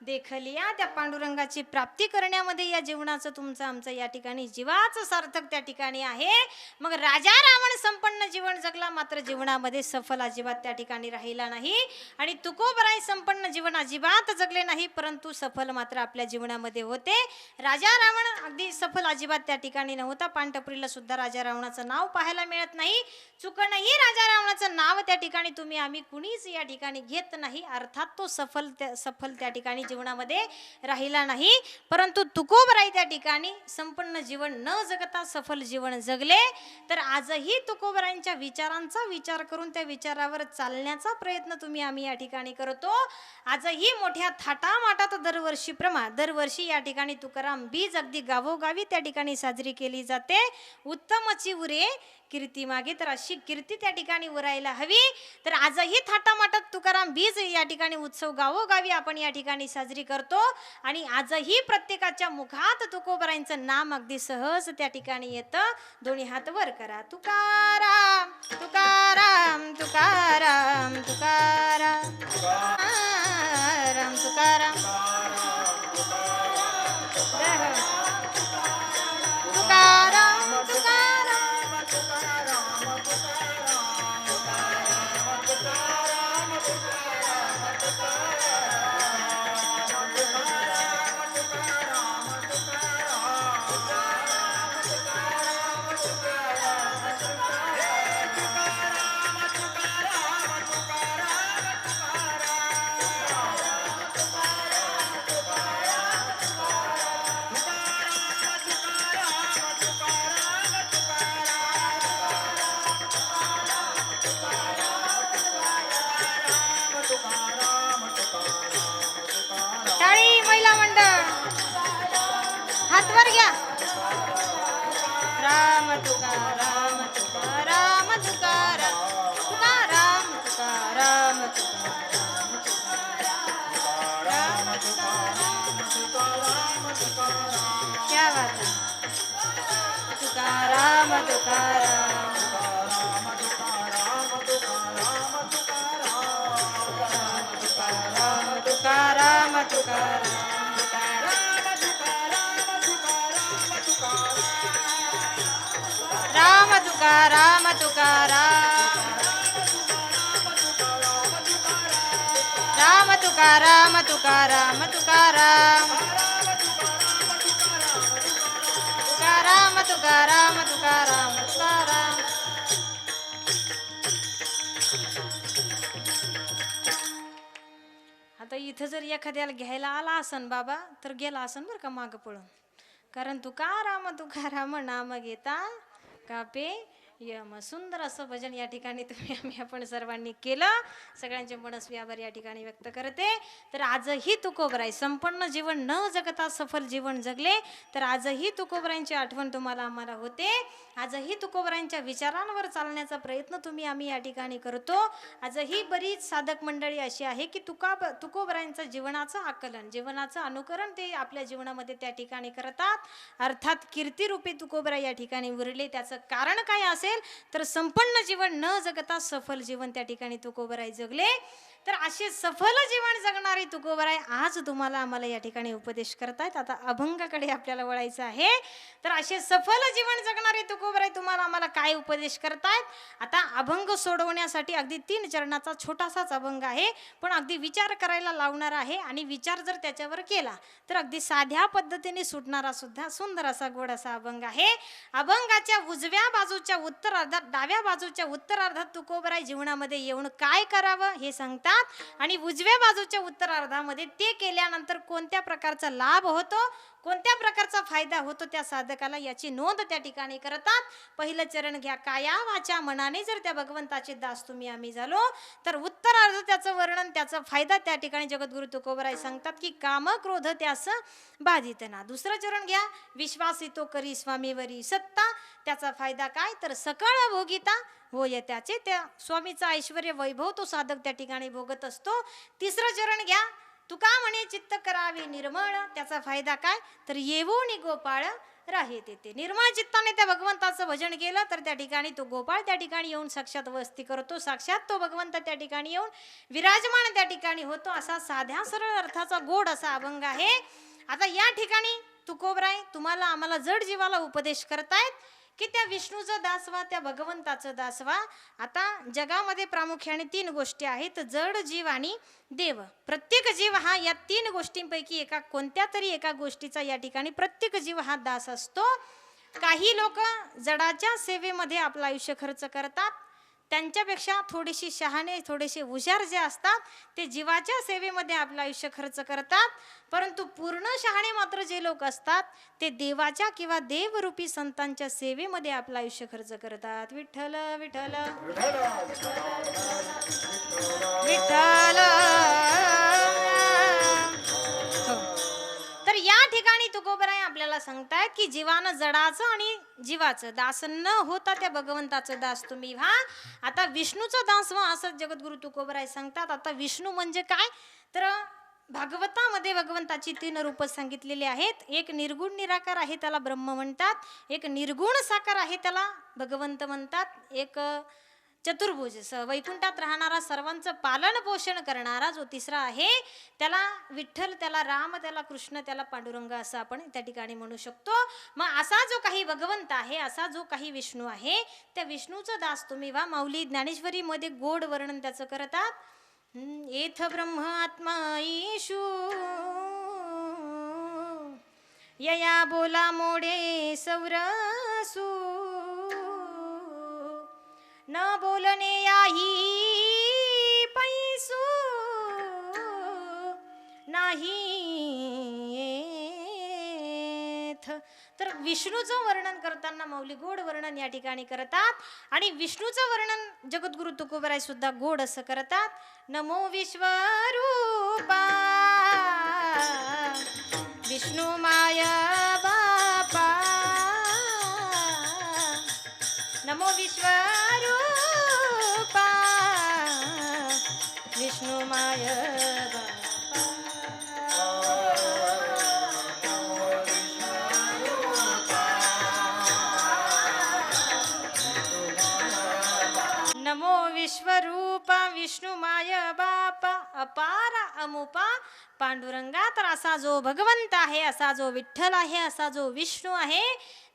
देखलिया. त्या पांडुरंगाची प्राप्ती करण्यामध्ये या जीवनाचं तुमचं आमचं या ठिकाणी जीवाचं सार्थक त्या ठिकाणी आहे. मग राजा रावण संपन्न जीवन जगला, मात्र जीवनामध्ये सफल अजिबात त्या ठिकाणी राहिला नाही. आणि तुकोबराय संपन्न जीवन अजिबात जगले नाही, परंतु सफल मात्र आपल्या जीवनामध्ये होते. राजा रावण अगदी सफल अजिबात त्या ठिकाणी नव्हता. पानटपरीला सुद्धा राजा रावणाचं नाव पाहायला मिळत नाही. चुकणही राजा रावणाचं नाव त्या ठिकाणी तुम्ही आम्ही कुणीच या ठिकाणी घेत नाही. अर्थात तो सफल त्या ठिकाणी जीवनामध्ये राहिला नाही, परंतु तुकोबराय त्या ठिकाणी संपन्न जीवन न जगता सफल जीवन जगले. तर आजही तुकोबरायांच्या विचारांचा विचार करून त्या विचारावर चालण्याचा प्रयत्न तुम्ही आम्ही या ठिकाणी करतो. आजही मोठ्या थाटामाटात दरवर्षी या ठिकाणी तुकाराम बीज अगदी गावोगावी त्या ठिकाणी साजरी केली जाते. उत्तमची उरे कीर्ती मागे, तर अशी कीर्ती त्या ठिकाणी उरायला हवी. तर आजही थाटामाटात तुकाराम बीज या ठिकाणी उत्सव गावोगावी आपण या ठिकाणी साजरी करतो. आणि आजही प्रत्येकाच्या मुखात तुकोबरायांचं नाम अगदी सहज त्या ठिकाणी येतं. दोन्ही हात वर करा. तुकाराम तुकाराम तुकाराम तुकाराम तुकाराम तुकाराम तुकाराम टाळी महिला मंडळ हातवर घ्या. राम तुकाराम तुकाराम तुकाराम तुकाराम तुकाराम तुकाराम क्या बात है. तुकाराम तुकाराम तुकाराम तुकाराम राम तुकाराम तुकाराम राम तुकाराम तुकाराम तुकाराम तुकाराम तुकाराम तुकाराम तुकाराम. आता इथं जर एखाद्याला घ्यायला आला असन बाबा तर गेला असन बरं का मागं पळून. कारण तुकाराम तुकाराम नाम घेता कापे यम. सुंदर असं भजन या ठिकाणी तुम्ही आपण सर्वांनी केलं. सगळ्यांचे मनस्वी आभार या ठिकाणी व्यक्त करते. तर आजही तुकोबराय संपन्न जीवन न जगता सफल जीवन जगले. तर आजही तुकोबरायांची आठवण तुम्हाला आम्हाला होते. आजही तुकोबरायांच्या विचारांवर चालण्याचा प्रयत्न तुम्ही आम्ही या ठिकाणी करतो. आजही बरीच साधक मंडळी अशी आहे की तुकोबरायांचं जीवनाचं आकलन जीवनाचं अनुकरण ते आपल्या जीवनामध्ये त्या ठिकाणी करतात. अर्थात कीर्तिरूपी तुकोबराय या ठिकाणी उरले. त्याचं कारण काय असेल तर संपन्न जीवन न जगता सफल जीवन त्या ठिकाणी तुकोबराय जगले. तर असे सफल जीवन जगणारे तुकोबराय आज तुम्हाला आम्हाला या ठिकाणी उपदेश करतायत. आता अभंगाकडे आपल्याला वळायचं आहे. तर असे सफल जीवन जगणारे तुकोबराय तुम्हाला आम्हाला काय उपदेश करतायत. आता अभंग सोडवण्यासाठी अगदी 3 चरणाचा छोटासाच अभंग आहे, पण अगदी विचार करायला लावणार आहे. आणि विचार जर त्याच्यावर केला तर अगदी साध्या पद्धतीने सुटणारा सुद्धा सुंदर असा गोड असा अभंग आहे. अभंगाच्या उजव्या बाजूच्या उत्तरार्धात डाव्या बाजूच्या उत्तरार्धात तुकोबराय जीवनामध्ये येऊन काय करावं हे सांगतात. आणि उजव्या बाजूच्या उत्तरार्धामध्ये ते केल्यानंतर कोणत्या प्रकारचा लाभ होतो कोणत्या प्रकारचा फायदा होतो त्या साधकाला याची नोंद त्या ठिकाणी करतात. पहिलं चरण घ्या. काया वाचा मनाने जर त्या भगवंताचे दास तुम्ही आम्ही झालो तर उत्तरार्ध त्याचं वर्णन त्याचा फायदा त्या ठिकाणी जगद्गुरु तुकोबराय सांगतात की काम क्रोध त्यास बाधित ना. दुसरं चरण घ्या. विश्वास येतो करी स्वामीवरी सत्ता. त्याचा फायदा काय तर सकळ भोगिता होय त्याचे त्या स्वामीचा ऐश्वर्य वैभव तो साधक त्या ठिकाणी भोगत असतो. तिसरं चरण घ्या. तुका म्हणे चित्त करावे निर्मळ, त्याचा फायदा काय तर येवोनी गोपाळ राहे तेथे. निर्मळ चित्ताने त्या भगवंताचं भजन केलं तर त्या ठिकाणी तो गोपाळ त्या ठिकाणी येऊन साक्षात वस्ती करतो, साक्षात तो भगवंत त्या ठिकाणी येऊन विराजमान त्या ठिकाणी होतो. असा साध्या सरळ अर्थाचा गोड असा अभंग आहे. आता या ठिकाणी तुकोबराय तुम्हाला आम्हाला जड जीवाला उपदेश करतायत की त्या विष्णूचा दास व्हा, त्या भगवंताचं दास व्हा. आता जगामध्ये प्रामुख्याने 3 गोष्टी आहेत, जड जीव आणि देव. प्रत्येक जीव हा या 3 गोष्टींपैकी एका कोणत्या तरी एका गोष्टीचा या ठिकाणी प्रत्येक जीव हा दास असतो. काही लोक जडाच्या सेवेमध्ये आपलं आयुष्य खर्च करतात, त्यांच्यापेक्षा थोडीशी शहाणे थोडेसे हुशार जे असतात ते जीवाच्या सेवेमध्ये आपलं आयुष्य खर्च करतात. परंतु पूर्ण शहाणे मात्र जे लोक असतात ते देवाच्या किंवा देवरूपी संतांच्या सेवेमध्ये आपलं आयुष्य खर्च करतात. विठ्ठल विठ्ठल विठ्ठल. तर या ठिकाणी तुकोबराय आपल्याला सांगतायत की जीवानं जडाचं आणि जीवाचं दास न होता त्या भगवंताचं दास तुम्ही व्हा. आता विष्णूचा दास व्हा असं जगद्गुरु तुकोबराय सांगतात. आता विष्णू म्हणजे काय तर भागवतामध्ये भगवंताची 3 रूप सांगितलेली आहेत. एक निर्गुण निराकार आहे त्याला ब्रह्म म्हणतात, एक निर्गुण साकार आहे त्याला भगवंत म्हणतात, एक चतुर्भुज वैकुंठात राहणारा सर्वांचं पालन पोषण करणारा जो तिसरा आहे त्याला विठ्ठल, त्याला राम, त्याला कृष्ण, त्याला पांडुरंग असं आपण त्या ठिकाणी म्हणू शकतो. मग असा जो काही भगवंत आहे, असा जो काही विष्णू आहे, त्या विष्णूचा दास तुम्ही व्हा. माऊली ज्ञानेश्वरी मध्ये गोड वर्णन त्याचं करतात. एथ ब्रह्म आत्मा ईशू यया बोला मोडे सौरसू न बोलणे याही पैसू नाही. तर विष्णूचं वर्णन करताना माऊली गोड वर्णन या ठिकाणी करतात. आणि विष्णूचं वर्णन जगद्गुरु तुकोबराय सुद्धा गोड असं करतात. नमो विश्वरूपा विष्णू माया बापा, नमो विश्वरूपा विष्णू माया बापा. नमो विश्वरूपा विष्णू माय बापा अपार अमुपा पांडुरंगा. तर असा जो भगवंत आहे, असा जो विठ्ठल आहे, असा जो विष्णू आहे,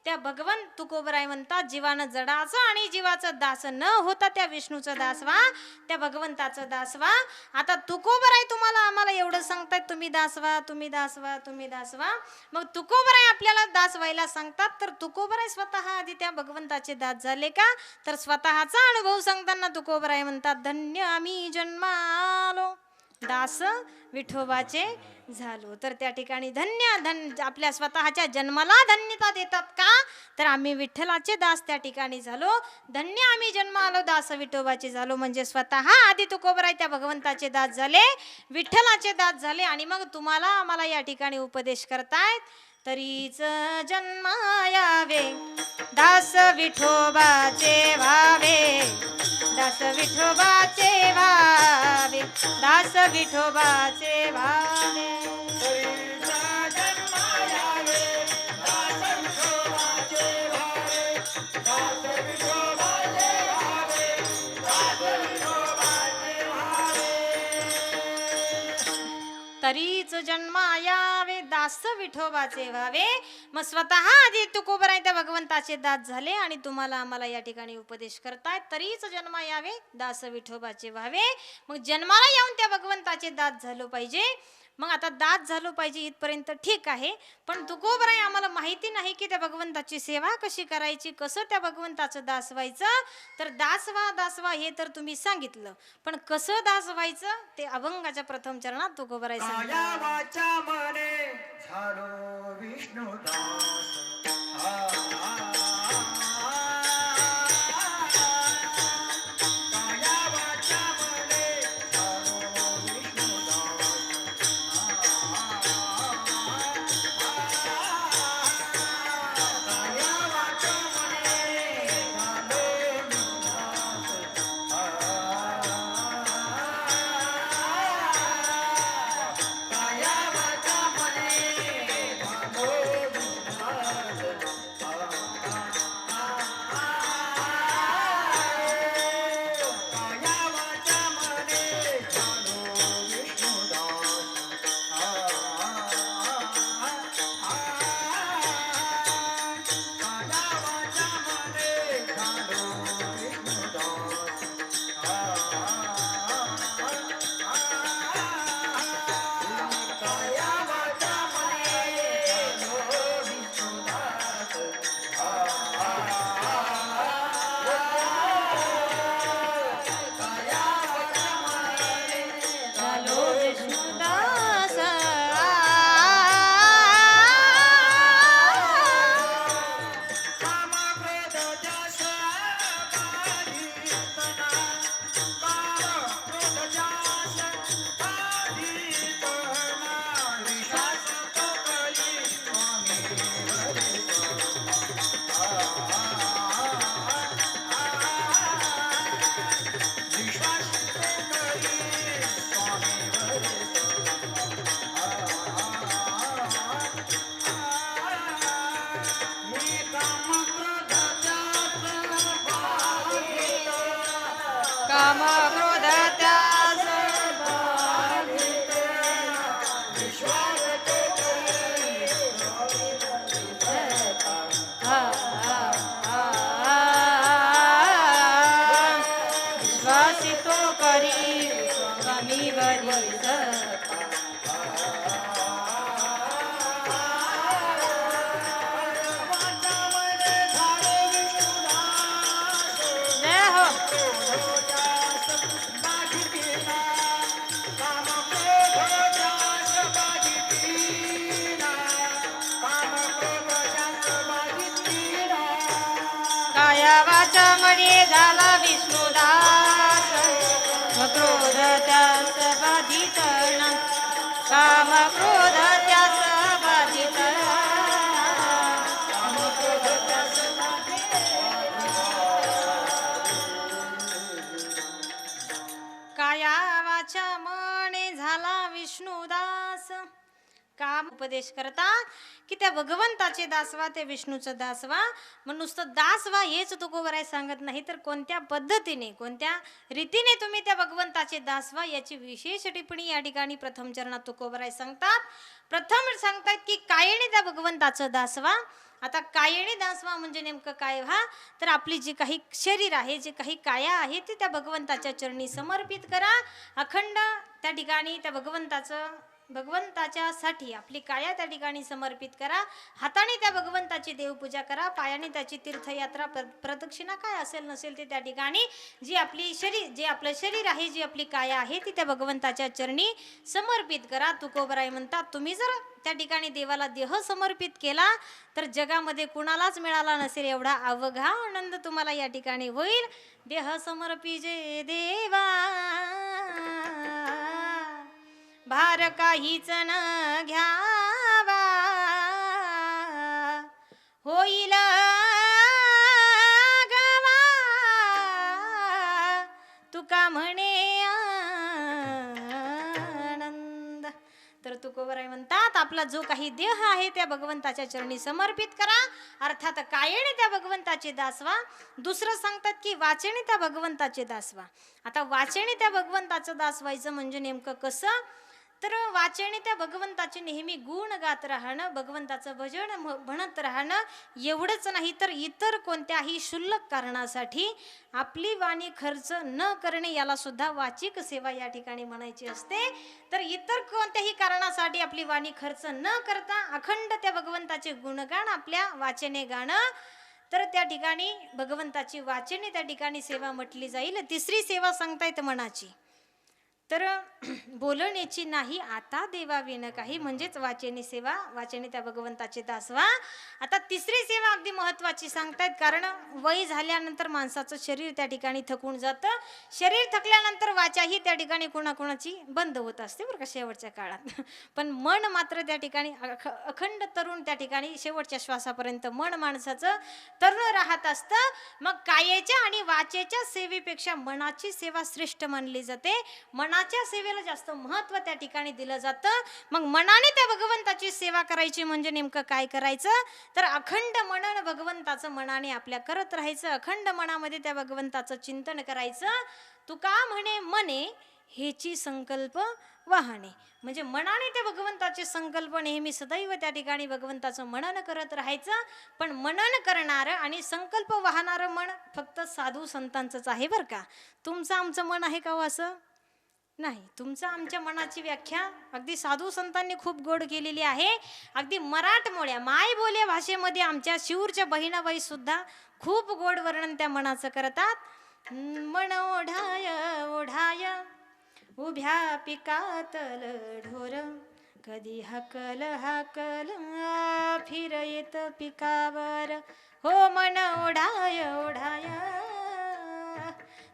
त्या भगवंत तुकोबराय म्हणतात जीवानं जडाचं आणि जीवाचं दास न होता त्या विष्णूचं दास व्हा, त्या भगवंताचं दास व्हा. आता तुकोबराय तुम्हाला आम्हाला एवढं सांगतायत तुम्ही दास व्हा, तुम्ही दास व्हा, तुम्ही दास व्हा. मग तुकोबराय आपल्याला दास व्हायला सांगतात. तर तुकोबराय स्वतः आधी त्या भगवंताचे दास झाले का तर स्वतःचा अनुभव सांगताना तुकोबराय म्हणतात धन्य आम्ही जन्मालो दास विठोबाचे झालो. तर त्या ठिकाणी धन्य आपल्या स्वतःच्या जन्माला धन्यता देतात का तर आम्ही विठ्ठलाचे दास त्या ठिकाणी झालो. धन्य आम्ही जन्म आलो दास विठोबाचे झालो. म्हणजे स्वतः आधी तुकोबराय त्या भगवंताचे दास झाले, विठ्ठलाचे दास झाले आणि मग तुम्हाला आम्हाला या ठिकाणी उपदेश करतायत. तरीच जन्मायावे दास विठोबाचे व्हावे, दास विठोबाचे व्हावे, दास विठोबाचे व्हावे. तरीच जन्मा यावे दास विठोबाचे व्हावे. मग स्वतः आधी तुकोबराय त्या भगवंताचे दास झाले आणि तुम्हाला आम्हाला या ठिकाणी उपदेश करतायत तरीच जन्मा यावे दास विठोबाचे व्हावे. मग जन्माला येऊन त्या भगवंताचे दास झालो पाहिजे. मग आता दास झालो पाहिजे इथपर्यंत ठीक आहे, पण तुकोबराय आम्हाला माहिती नाही की त्या भगवंताची सेवा कशी करायची, कसं त्या भगवंताचं दास व्हायचं. तर दास व्हा हे तर तुम्ही सांगितलं, पण कसं दास व्हायचं ते अभंगाच्या प्रथम चरणात तुकोबराय सांगतात. वाचा मने झालो विष्णुदास. तोसी तो करी कमी वरीस जय हो काया वाचा मणी झाला विष्णुदास क्रोध त्यास बाधित काम क्रोध त्यास बाधित काया वाचा मणे झाला विष्णुदास काम उपदेश करतात की त्या भगवंताचे दासवा त्या विष्णूचं दासवा मग नुसतं दासवा हेच तुकोबराय सांगत नाही तर कोणत्या पद्धतीने कोणत्या रीतीने तुम्ही त्या भगवंताचे दासवा याची विशेष टिप्पणी या ठिकाणी प्रथम चरणात तुकोबराय सांगतात. प्रथम सांगतात की कायेने त्या भगवंताचं दासवा. आता कायेने दासवा म्हणजे नेमकं काय व्हा तर आपली जी काही शरीर आहे जे काही काया आहे ती त्या भगवंताच्या चरणी समर्पित करा. अखंड त्या ठिकाणी त्या भगवंताच्या साठी आपली काया त्या ठिकाणी समर्पित करा. हाताने त्या भगवंताची देवपूजा करा. पायाने त्याची तीर्थयात्रा प्रदक्षिणा काय असेल नसेल ते त्या ठिकाणी जी आपली शरीर जे आपलं शरीर आहे जी आपली काया आहे ती त्या भगवंताच्या चरणी समर्पित करा. तुकोबराय म्हणतात तुम्ही जर त्या ठिकाणी देवाला देह समर्पित केला तर जगामध्ये कुणालाच मिळाला नसेल एवढा अवघा आनंद तुम्हाला या ठिकाणी होईल. देह समर्पिजे देवा भार काहीच न घ्यावा होईल गवा तुका म्हणे आनंद. तर तुकोबराय म्हणतात आपला जो काही देह आहे त्या भगवंताच्या चरणी समर्पित करा. अर्थात कायेने त्या भगवंताचे दासवा. दुसरं सांगतात की वाचेने त्या भगवंताचे दासवा. आता वाचेने त्या भगवंताचं दास व्हायचं म्हणजे नेमकं कसं तर वाचेने त्या भगवंताचे नेहमी गुण गात राहणं भगवंताचं भजन म्हणत राहणं एवढंच नाही तर इतर कोणत्याही क्षुल्लक कारणासाठी आपली वाणी खर्च न करणे याला सुद्धा वाचिक सेवा या ठिकाणी म्हणायची असते. तर इतर कोणत्याही कारणासाठी आपली वाणी खर्च न करता अखंड त्या भगवंताचे गुणगान आपल्या वाचेने गाणं तर त्या ठिकाणी भगवंताची वाचेने त्या ठिकाणी सेवा म्हटली जाईल. तिसरी सेवा सांगतायत मनाची तर बोलण्याची नाही आता देवा विन काही म्हणजेच वाचेने सेवा वाचेने त्या भगवंताचे दासवा. आता तिसरी सेवा अगदी महत्वाची सांगतायत कारण वय झाल्यानंतर माणसाचं शरीर त्या ठिकाणी थकून जातं. शरीर थकल्यानंतर वाचाही त्या ठिकाणी कोणाकोणाची बंद होत असते बरं का शेवटच्या काळात. पण मन मात्र त्या ठिकाणी अखंड तरुण त्या ठिकाणी शेवटच्या श्वासापर्यंत मन माणसाचं तरुण राहत असतं. मग कायेच्या आणि वाचेच्या सेवेपेक्षा मनाची सेवा श्रेष्ठ मानली जाते. मनाच्या सेवेला जास्त महत्व त्या ठिकाणी दिलं जातं. मग मनाने त्या भगवंताची सेवा करायची म्हणजे नेमकं काय करायचं तर अखंड मनन भगवंताचं मनाने आपल्या करत राहायचं. अखंड मनामध्ये त्या भगवंताचं चिंतन करायचं. तुका म्हणे मने हेची संकल्प वाहणे म्हणजे मनाने त्या भगवंताचे संकल्प नेहमी सदैव त्या ठिकाणी भगवंताचं मनन करत राहायचं. पण मनन करणारं आणि संकल्प वाहणारं मन फक्त साधू संतांचंच आहे बरं का. तुमचं आमचं मन आहे का हो असं नाही. तुमचं आमच्या मनाची व्याख्या अगदी साधू संतांनी खूप गोड केलेली आहे. अगदी मराठमोळ्या माय बोल्या भाषेमध्ये आमच्या शिवूरच्या बहिणाबाई सुद्धा खूप गोड वर्णन त्या मनाचं करतात. मन ओढाय ओढाय उभ्या पिकातल ढोर कधी हाकल हाकल फिर येत पिकावर हो मन ओढाय ओढाय.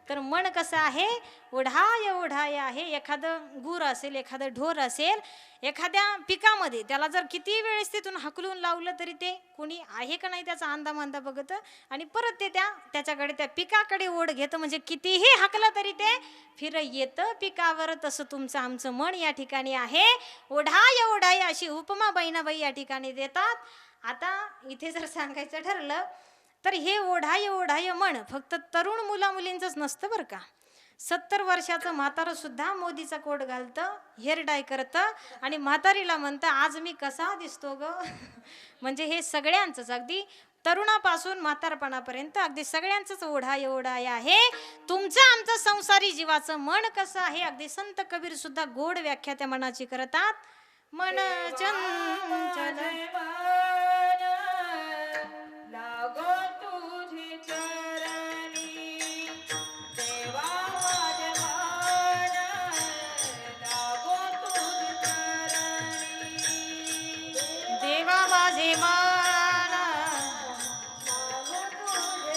तर मन कसं आहे ओढाय ओढाय आहे. एखादं गुर असेल एखादं ढोर असेल एखाद्या पिकामध्ये त्याला जर किती वेळेस तिथून हकलून लावलं तरी ते कोणी आहे का नाही त्याचा अंदामांदा बघत आणि परत ते त्याच्याकडे त्या पिकाकडे ओढ घेतं. म्हणजे कितीही हाकलं तरी ते फिर येतं पिकावर. तसं तुमचं आमचं मन या ठिकाणी आहे. ओढाय ओढाय अशी उपमा बहिणाबाई या ठिकाणी देतात. आता इथे जर सांगायचं ठरलं तर हे ओढाय ओढाय मन फक्त तरुण मुला मुलींचंच नसतं बरं का. 70 वर्षाचं म्हातारं सुद्धा मोदीचा कोट घालतं हेअर डाय करतं आणि म्हातारीला म्हणतं आज मी कसा दिसतो ग. म्हणजे हे सगळ्यांचंच अगदी तरुणापासून म्हातारपणापर्यंत अगदी सगळ्यांचंच ओढा एवढा आहे. तुमचं आमचं संसारी जीवाचं मन कसं आहे, अगदी संत कबीर सुद्धा गोड व्याख्या त्या मनाची करतात. मन चंचल लागो तुझी चरणी देवा माझे मन लागो तुझी चरणी देवा माझे मान लागो तुझे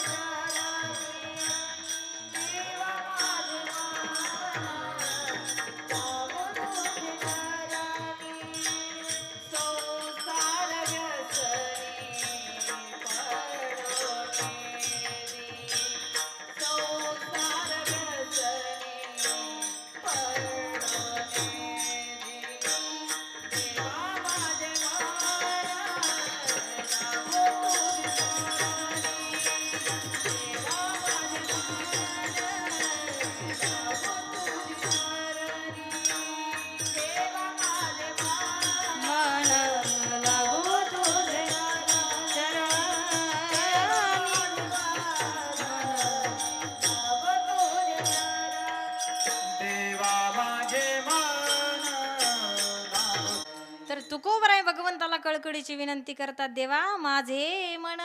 चरणी देवा माझे मन लागो तुझे चरणी संसार व्यसनी मन लागो तुझे देवा माझे मन तर तुकोबराय भगवंताला कळकळीची विनंती करतात. देवा माझे मन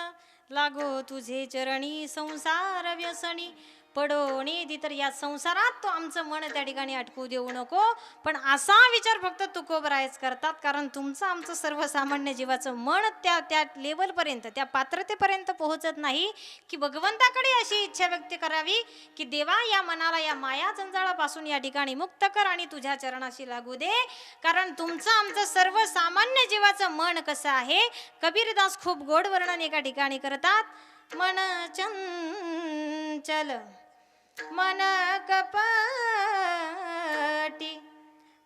लागो तुझे चरणी संसार व्यसनी पडो नेदी. तर या संसारात तो आमचं मन त्या ठिकाणी अटकू देऊ नको. पण असा विचार फक्त तुकोबरायच करतात, कारण तुमचं आमचं सर्वसामान्य जीवाचं मन त्या लेवलपर्यंत त्या पात्रतेपर्यंत पोहोचत नाही की भगवंताकडे अशी इच्छा व्यक्त करावी की देवा या मनाला या माया जंजाळापासून या ठिकाणी मुक्त कर आणि तुझ्या चरणाशी लागू दे. कारण तुमचं आमचं सर्वसामान्य जीवाचं मन कसं आहे, कबीरदास खूप गोड वर्णन एका ठिकाणी करतात. मन चंचल मन कपटी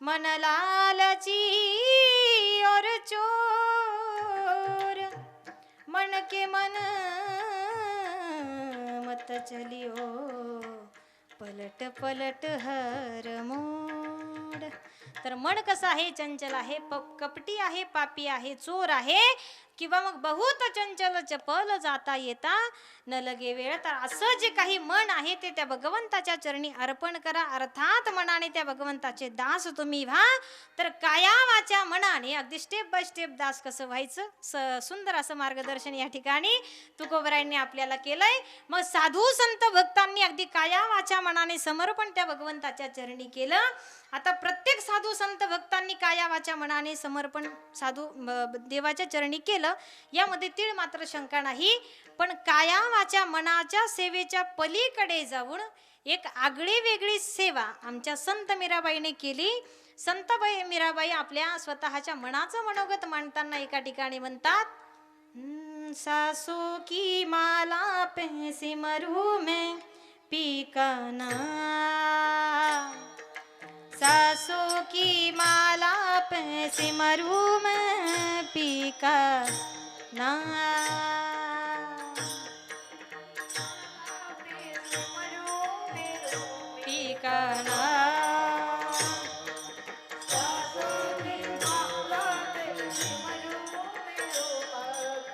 मन लालची और चोर मन के मन मत चलियो पलट पलट हर मोड. तर मन कसं आहे, चंचल आहे, कपटी आहे, पापी आहे, चोर आहे, किंवा मग बहुत चंचल चपल जाता येता न लगे वेळ. तर असं जे काही मन आहे ते त्या भगवंताच्या चरणी अर्पण करा. अर्थात मनाने त्या भगवंताचे दास तुम्ही व्हा. तर काया वाचा मनाने अगदी स्टेप बाय स्टेप दास कसं व्हायचं सुंदर असं मार्गदर्शन या ठिकाणी तुकोबरायांनी आपल्याला केलंय. मग साधू संत भक्तांनी अगदी काया वाचा मनाने समर्पण त्या भगवंताच्या चरणी केलं. आता प्रत्येक साधू संत भक्तांनी काया वाचा मनाने समर्पण साधू देवाच्या चरणी केलं, यामध्ये तीळ मात्र शंका नाही. पण काया वाचा मनाच्या सेवेच्या पलीकडे जाऊन एक आगळी वेगळी सेवा आमच्या संत मीराबाईने केली. संत मीराबाई आपल्या स्वतःच्या मनाचं मनोगत मांडताना एका ठिकाणी म्हणतात, सासू की माला पे सिमरू में पीकाना, सासू की माला पे सिमरू में पीकाना, पीकाना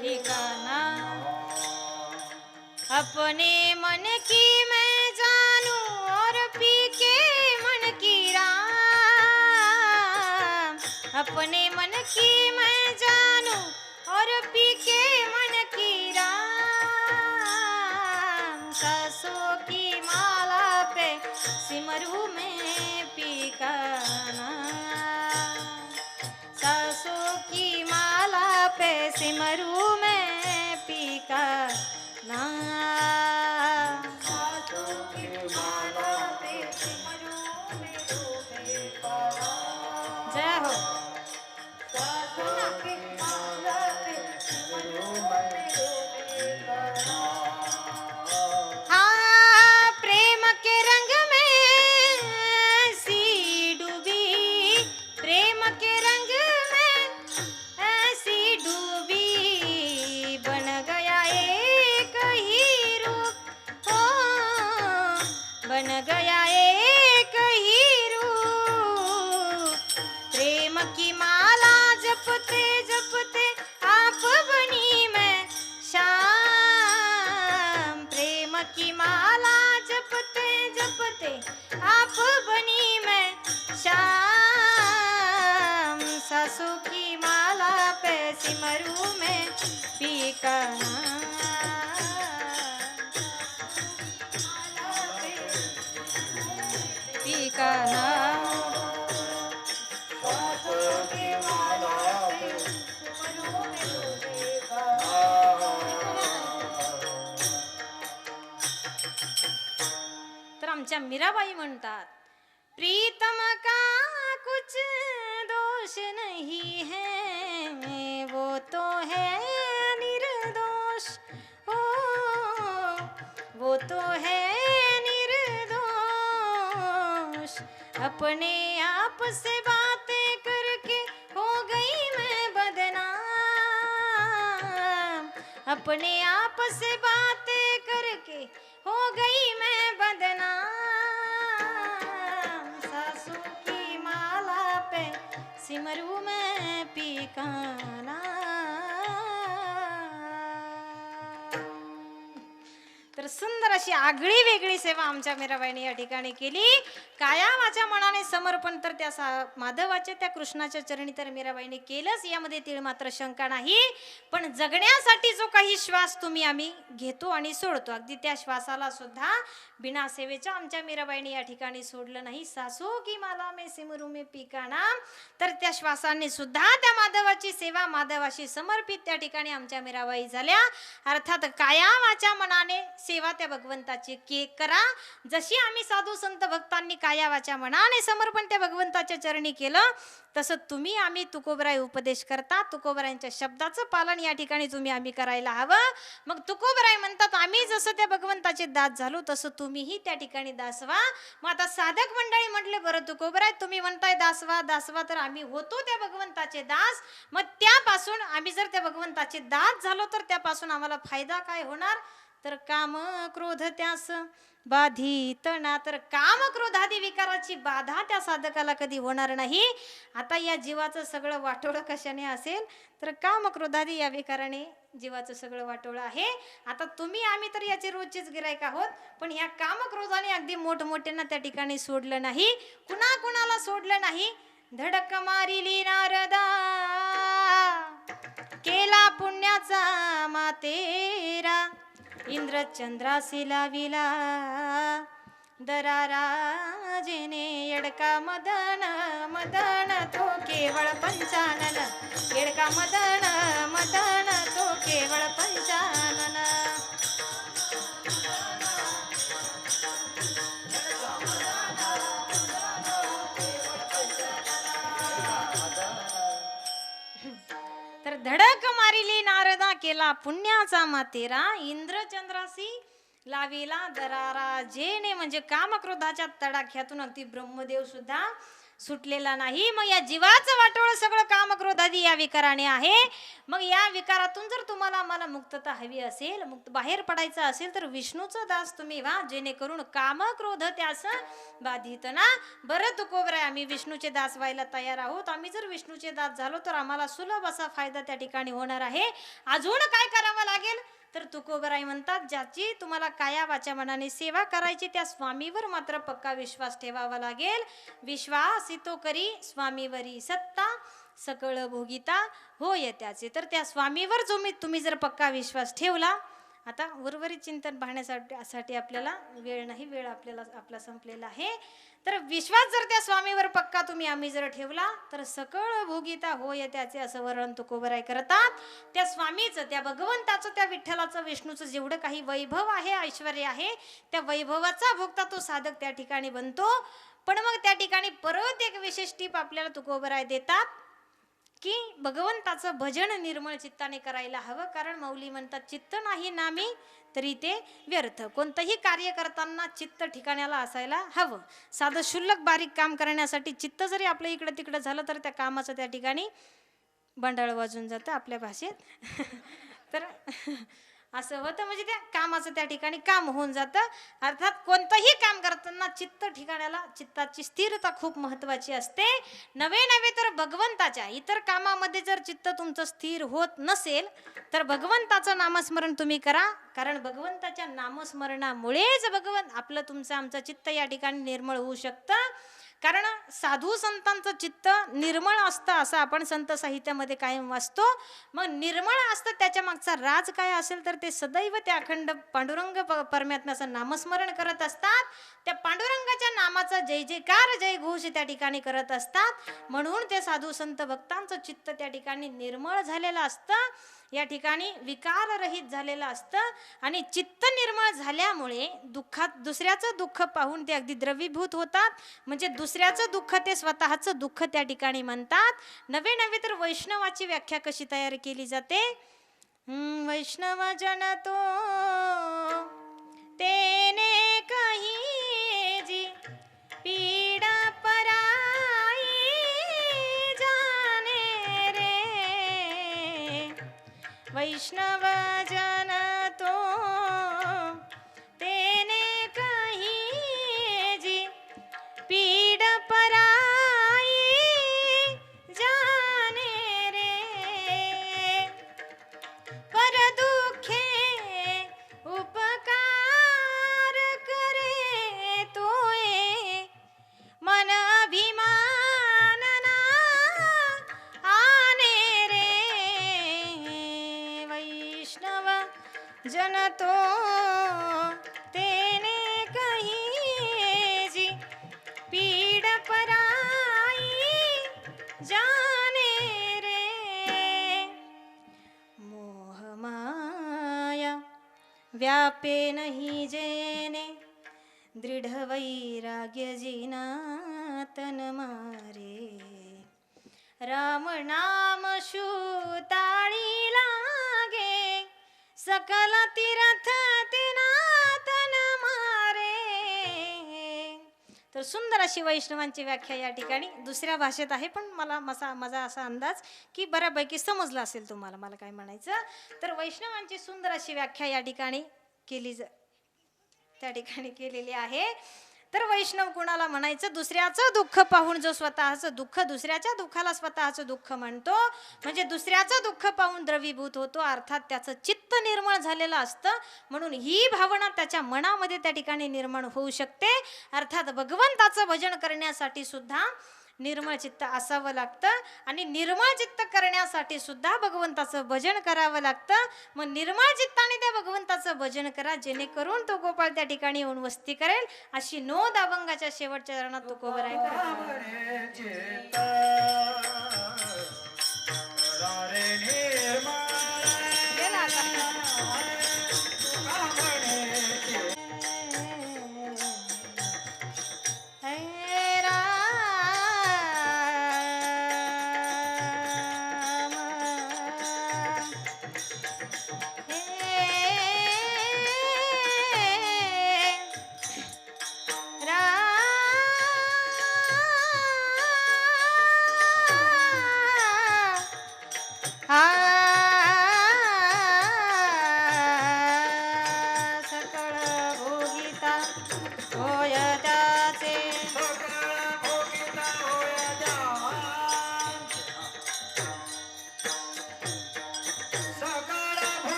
ठिकाना. अपने मन की मैं जानूं और पी के मन की राम, अपने मन की मैं जानूं और पी के मन की राम, सासों की माला पे सिमरू में पीकाना, सासों की माला पे सिमरू में पीकाना, सासों की माला पे सिमरू में पीकाना. जय हो. सासों की माला पे सिमरू में पीकाना. हाँ, प्रेम के रंग में ऐसी डूबी, प्रेम के रंग में ऐसी डूबी, बन गया एक ही रूप, हो बन गया एक ही रूप. प्रेम की माला जपते जपते आप बनी मैं शाम. काना तर आमच्या मीराबाई म्हणतात प्रीतम का कुछ दोष नहीं है वो तो है निर्दोष हो वो तो है निर्दोष अपने आप से बातें करके हो गई मैं बदनाम अपने आप से बातें करके हो गई मैं बदनाम सासू की माला पे सिमरू में पिकाना तर सुंदर अशी आगळी वेगळी सेवा आमच्या मीराबाईने या ठिकाणी केली काया वाचा मनाने समर्पण तर त्या माधवाच्या त्या कृष्णाच्या चरणी तर मीराबाईने केलंच यामध्ये तीळ मात्र शंका नाही पण जगण्यासाठी जो काही श्वास तुम्ही आम्ही घेतो आणि सोडतो अगदी त्या श्वासाला सुद्धा बिना सेवेच्या आमच्या मीराबाईने या ठिकाणी सोडलं नाही सासू की माला में सिमरू में पिकाना तर त्या श्वासाने सुद्धा त्या माधवाची सेवा माधवाशी समर्पित त्या ठिकाणी आमच्या मीराबाई झाल्या अर्थात काया वाचा मनाने सेवा त्या भगवंताची करा जशी आम्ही साधू संत भक्तांनी काया वाचा मनाने समर्पण त्या भगवंताच्या चरणी केलं तसं तुम्ही आम्ही तुकोबराय उपदेश करता तुकोबरायांच्या शब्दाचं पालन या ठिकाणी तुम्ही आम्ही करायला हवं मग तुकोबराय म्हणतात आम्ही जसं त्या भगवंताचे दास झालो तसं तुम्हीही त्या ठिकाणी दास व्हा मग आता साधक मंडळी म्हटले बरं तुकोबराय तुम्ही म्हणताय दास व्हा तर आम्ही होतो त्या भगवंताचे दास मग त्यापासून आम्ही जर त्या भगवंताचे दास झालो तर त्यापासून आम्हाला फायदा काय होणार तर काम क्रोध त्यास बाधित ना तर काम क्रोधादी विकाराची बाधा त्या साधकाला कधी होणार नाही आता या जीवाचं सगळं वाटोळं कशाने असेल तर काम क्रोधादी या विकाराने जीवाचं सगळं वाटोळं आहे आता तुम्ही आम्ही तर याचे रोजचेच गिरायक आहोत पण ह्या काम क्रोधाने अगदी मोठमोठ्यांना त्या ठिकाणी सोडलं नाही कुणाला सोडलं नाही धडक मारिली नारदा केला पुण्याचा मातेरा इंद्रचंद्रासी लाविला दराराजेने येडका मदन मदन तो केवळ पंचानन येडका मदन मदन तो केवळ पंचानन तर धडक मारिली नारदा केला पुण्याचा मातेरा इंद्रचंद्रासी लाविला दरारा जेने म्हणजे कामक्रोधाच्या तडाख्यातून अगदी ब्रह्मदेव सुद्धा सुटलेला नाही मग या जीवाचं वाटोळं सगळं कामक्रोधादी या विकाराने आहे मग या विकारातून जर तुम्हाला मला मुक्तता हवी असेल मुक्त बाहेर पडायचं असेल तर विष्णूचा दास तुम्ही व्हा जेणेकरून कामक्रोध त्यास बाधित ना बरं तुकोबराय आम्ही विष्णूचे दास व्हायला तयार आहोत आम्ही जर विष्णूचे दास झालो तर आम्हाला सुलभ असा फायदा त्या ठिकाणी होणार आहे अजून काय करावं लागेल तर तुकोबराय म्हणतात ज्याची तुम्हाला काया वाचा मनाने सेवा करायची त्या स्वामीवर मात्र पक्का विश्वास ठेवावा लागेल विश्वास तो करी स्वामीवरी सत्ता सकळ भोगिता होय त्याचे तर त्या स्वामीवर तुम्ही जर पक्का विश्वास ठेवला आता उर्वरित चिंतन पाहण्यासाठी आपल्याला वेळ नाही वेळ आपला संपलेला आहे तर विश्वास जर त्या स्वामीवर पक्का तुम्ही आम्ही जर ठेवला तर सकळ भोगिता होय त्याचे असं वर्णन तुकोबराय करतात त्या स्वामीचं त्या भगवंताचं त्या विठ्ठलाचं विष्णूचं जेवढं काही वैभव आहे ऐश्वर्य आहे त्या वैभवाचा भोगता तो साधक त्या ठिकाणी बनतो पण मग त्या ठिकाणी परत एक विशेष टीप आपल्याला तुकोबराय देतात की भगवंताचं भजन निर्मळ चित्ताने करायला हवं कारण मौली म्हणतात चित्त नाही नामी तरी ते व्यर्थ कोणतंही कार्य करताना चित्त ठिकाण्याला असायला हवं साधं शुल्लक बारीक काम करण्यासाठी चित्त जरी आपल्या इकडं तिकडं झालं तर त्या कामाचं त्या ठिकाणी बंडाळ वाजून जातं आपल्या भाषेत तर असं होतं म्हणजे त्या कामाचं त्या ठिकाणी काम होऊन जातं अर्थात कोणतंही काम करताना चित्त ठिकाण्याला चित्ताची स्थिरता खूप महत्त्वाची असते नवे तर भगवंताच्या इतर कामामध्ये जर चित्त तुमचं स्थिर होत नसेल तर भगवंताचं नामस्मरण तुम्ही करा कारण भगवंताच्या नामस्मरणामुळेच तुमचं आमचं चित्त या ठिकाणी निर्मळ होऊ शकतं कारण साधू संतांचं चित्त निर्मळ असतं असं आपण संत साहित्यामध्ये कायम वाचतो. मग निर्मळ असतं त्याच्या मागचा राज काय असेल तर ते सदैव त्या अखंड पांडुरंग परमात्म्याचं नामस्मरण करत असतात. त्या पांडुरंगाच्या नामाचा जय जयकार जय घोष त्या ठिकाणी करत असतात. म्हणून ते साधू संत भक्तांचं चित्त त्या ठिकाणी निर्मळ झालेलं असतं, या ठिकाणी विकाररहित झालेलं असतं. आणि चित्त निर्मळ झाल्यामुळे दुःखात दुसऱ्याचं दुःख पाहून ते अगदी द्रवीभूत होतात. म्हणजे दुसऱ्याचं दुःख ते स्वतःचं दुःख त्या ठिकाणी म्हणतात. नवे नवे तर वैष्णवाची व्याख्या कशी तयार केली जाते. वैष्णव जन तो तेने कही जी पीड पराई जाने रे. वैष्णव जन तो तेने कही जी पीड पराई जाने रे. पर दुखे उपकार करे तोय मन अभिमान ना आने रे. वैष्णव जन तो तेने कही जी पीड पराई जाने रे. मोह माया व्यापे नहीं जेने दृढ़ वैराग्य जिना तन मारे. राम नाम शूताळी लागे सकल तीर्थ तिना तन मारे. तर सुंदर अशी वैष्णवांची व्याख्या या ठिकाणी दुसऱ्या भाषेत आहे, पण मला माझा असा अंदाज की बऱ्यापैकी समजला असेल तुम्हाला मला काय म्हणायचं. तर वैष्णवांची सुंदर अशी व्याख्या या ठिकाणी त्या ठिकाणी केलेली आहे. तर वैष्णव कुणाला म्हणायचं, दुसऱ्याचं दुःख पाहून जो स्वतःचं दुःख दुसऱ्याच्या दुःखाला स्वतःचं दुःख म्हणतो, म्हणजे दुसऱ्याचं दुःख पाहून द्रवीभूत होतो, अर्थात त्याचं चित्त निर्मळ झालेलं असतं. म्हणून ही भावना त्याच्या मनामध्ये त्या ठिकाणी निर्माण होऊ शकते. अर्थात भगवंताचं भजन करण्यासाठी सुद्धा निर्मळ चित्त असावं लागतं आणि निर्मळ चित्त करण्यासाठी सुद्धा भगवंताचं भजन करावं लागतं. मग निर्मळ चित्ताने त्या भगवंताचं भजन करा, जेणेकरून तो गोपाळ त्या ठिकाणी येऊन वस्ती करेल. अशी नोंद अभंगाच्या शेवटच्या चरणात तुकोबराय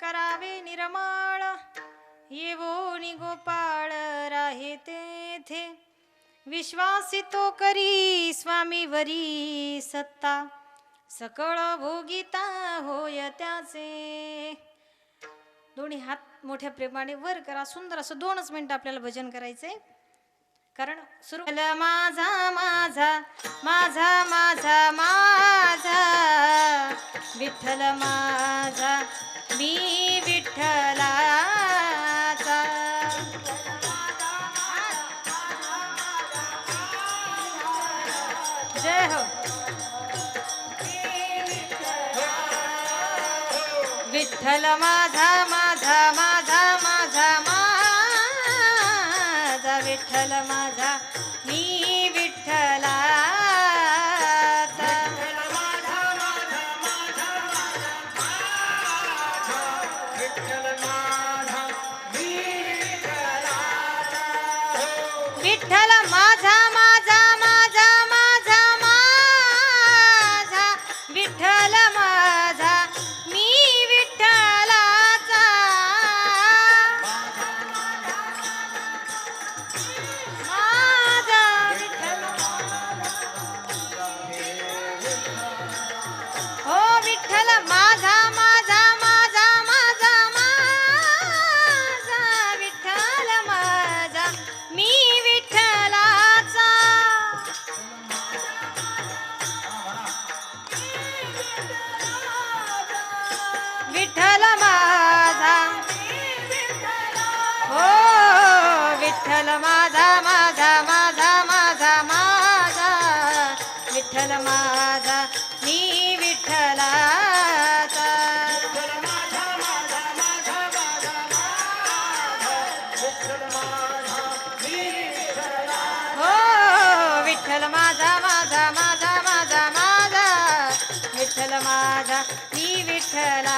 करावे निर्मळ येवोनी गोपाळ राहे तेथे. विश्वासितो करी स्वामी वरी सत्ता सकळ भोगिता होय त्याचे. दोन्ही हात मोठ्या प्रेमाने वर करा. सुंदर असं 2च मिनिटं आपल्याला भजन करायचंय. कारण सुरू माझा माझा माझा माझा माझा विठ्ठल माझा मी विठ्ठलाचा. जय हो. विठ्ठल माझा माझा माझा माझा माझा विठ्ठल माझा मी विठ्ठलाचा. विठ्ठल माझा माझा माझा माझा माझा विठ्ठल माझा मी विठ्ठलाचा. विठ्ठल माझा हो विठ्ठल माझा माझा माझा माझा माझा विठ्ठल माझा मी विठ्ठलाचा हो विठ्ठल माझा माझा माझा माझा माझा विठ्ठल माझा मी विठ्ठलाचा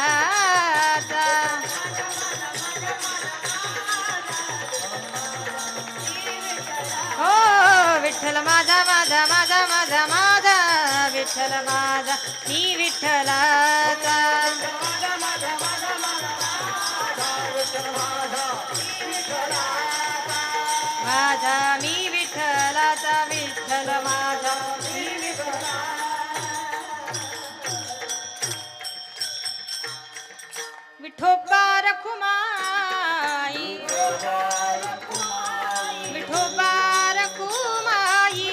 हो विठ्ठल माझा माझा माझा माझा माझा विठ्ठल माझा मी विठ्ठलाचा माझा मी विठ्ठलाचा विठ्ठल माझा मी विठोबा रखुमाई विठोबा रखुमाई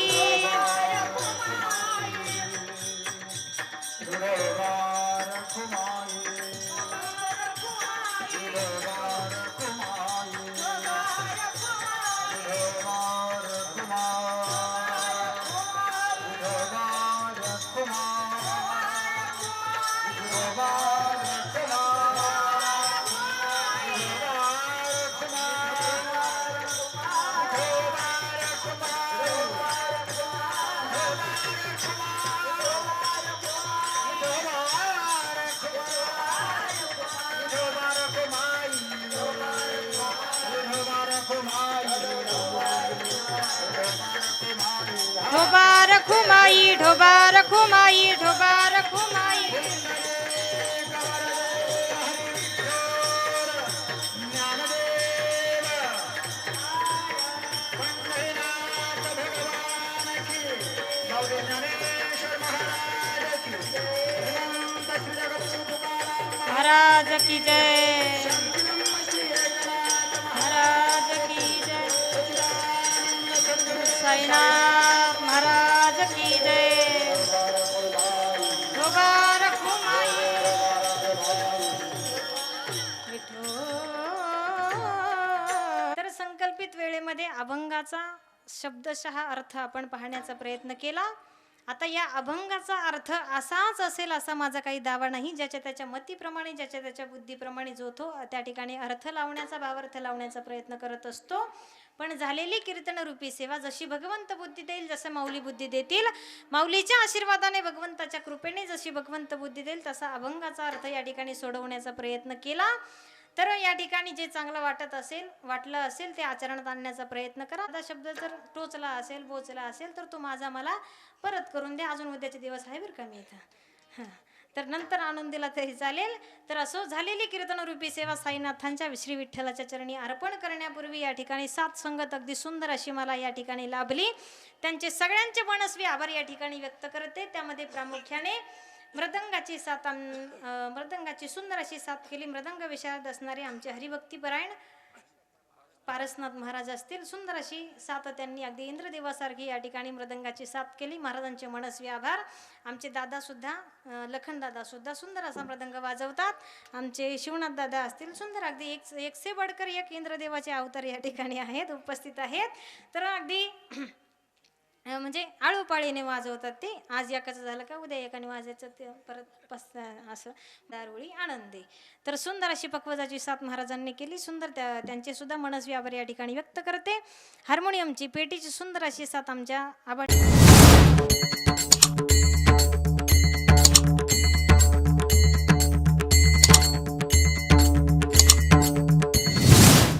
ढोबा रखुमाई ढोबा रखुमाई ढोबा रखुमाई महाराज की जय महाराज की जय साईनाथ महाराज की जय ढोबा रखुमाई तर संकल्पित वेळेमध्ये अभंगाचा शब्दशः अर्थ आपण पाहण्याचा प्रयत्न केला. आता या अभंगाचा अर्थ असाच असेल असा माझा काही दावा नाही. ज्याच्या त्याच्या मतीप्रमाणे ज्याच्या त्याच्या बुद्धीप्रमाणे जो तो त्या ठिकाणी अर्थ लावण्याचा भावार्थ लावण्याचा प्रयत्न करत असतो. पण झालेली कीर्तन रूपी सेवा जशी भगवंत बुद्धी देईल जसं माऊली बुद्धी देतील माऊलीच्या आशीर्वादाने भगवंताच्या कृपेने जशी भगवंत बुद्धी देईल तसा अभंगाचा अर्थ या ठिकाणी सोडवण्याचा प्रयत्न केला. तर या ठिकाणी जे चांगलं वाटलं असेल ते आचरणात आणण्याचा प्रयत्न करा. आता शब्द जर टोचला असेल बोचला असेल तर तो माझा मला परत करून द्या. अजून उद्याचे दिवस आहे बरं का मी इथं तर नंतर आणून दिला तरी चालेल. तर असो झालेली कीर्तनरूपी सेवा साईनाथांच्या श्री विठ्ठलाच्या चरणी अर्पण करण्यापूर्वी या ठिकाणी सात संगत अगदी सुंदर अशी मला या ठिकाणी लाभली. त्यांचे सगळ्यांचे मनस्वी आभार या ठिकाणी व्यक्त करते. त्यामध्ये प्रामुख्याने मृदंगाची सुंदर अशी साथ केली. मृदंग विशारद असणारे आमचे हरिभक्तीपरायण पारसनाथ महाराज असतील. सुंदर अशी साथ त्यांनी अगदी इंद्रदेवासारखी या ठिकाणी मृदंगाची साथ केली. महाराजांचे मनस्वी आभार. आमचे दादा सुद्धा लखन दादा सुद्धा सुंदर असा मृदंग वाजवतात. आमचे शिवनाथ दादा असतील सुंदर अगदी एक से बडकर एक इंद्रदेवाचे अवतार या ठिकाणी आहेत उपस्थित आहेत. तर अगदी म्हणजे आळूपाळीने वाजवतात ते. आज एकाचं झालं का उद्या एकाने वाजायचं ते परत असं दारोळी आनंदी. तर सुंदर अशी पक्वजाची साथ महाराजांनी केली. सुंदर त्यांचे सुद्धा मनस्वी आभार या ठिकाणी व्यक्त करते. हार्मोनियमची पेटीची सुंदर अशी साथ आमच्या आभार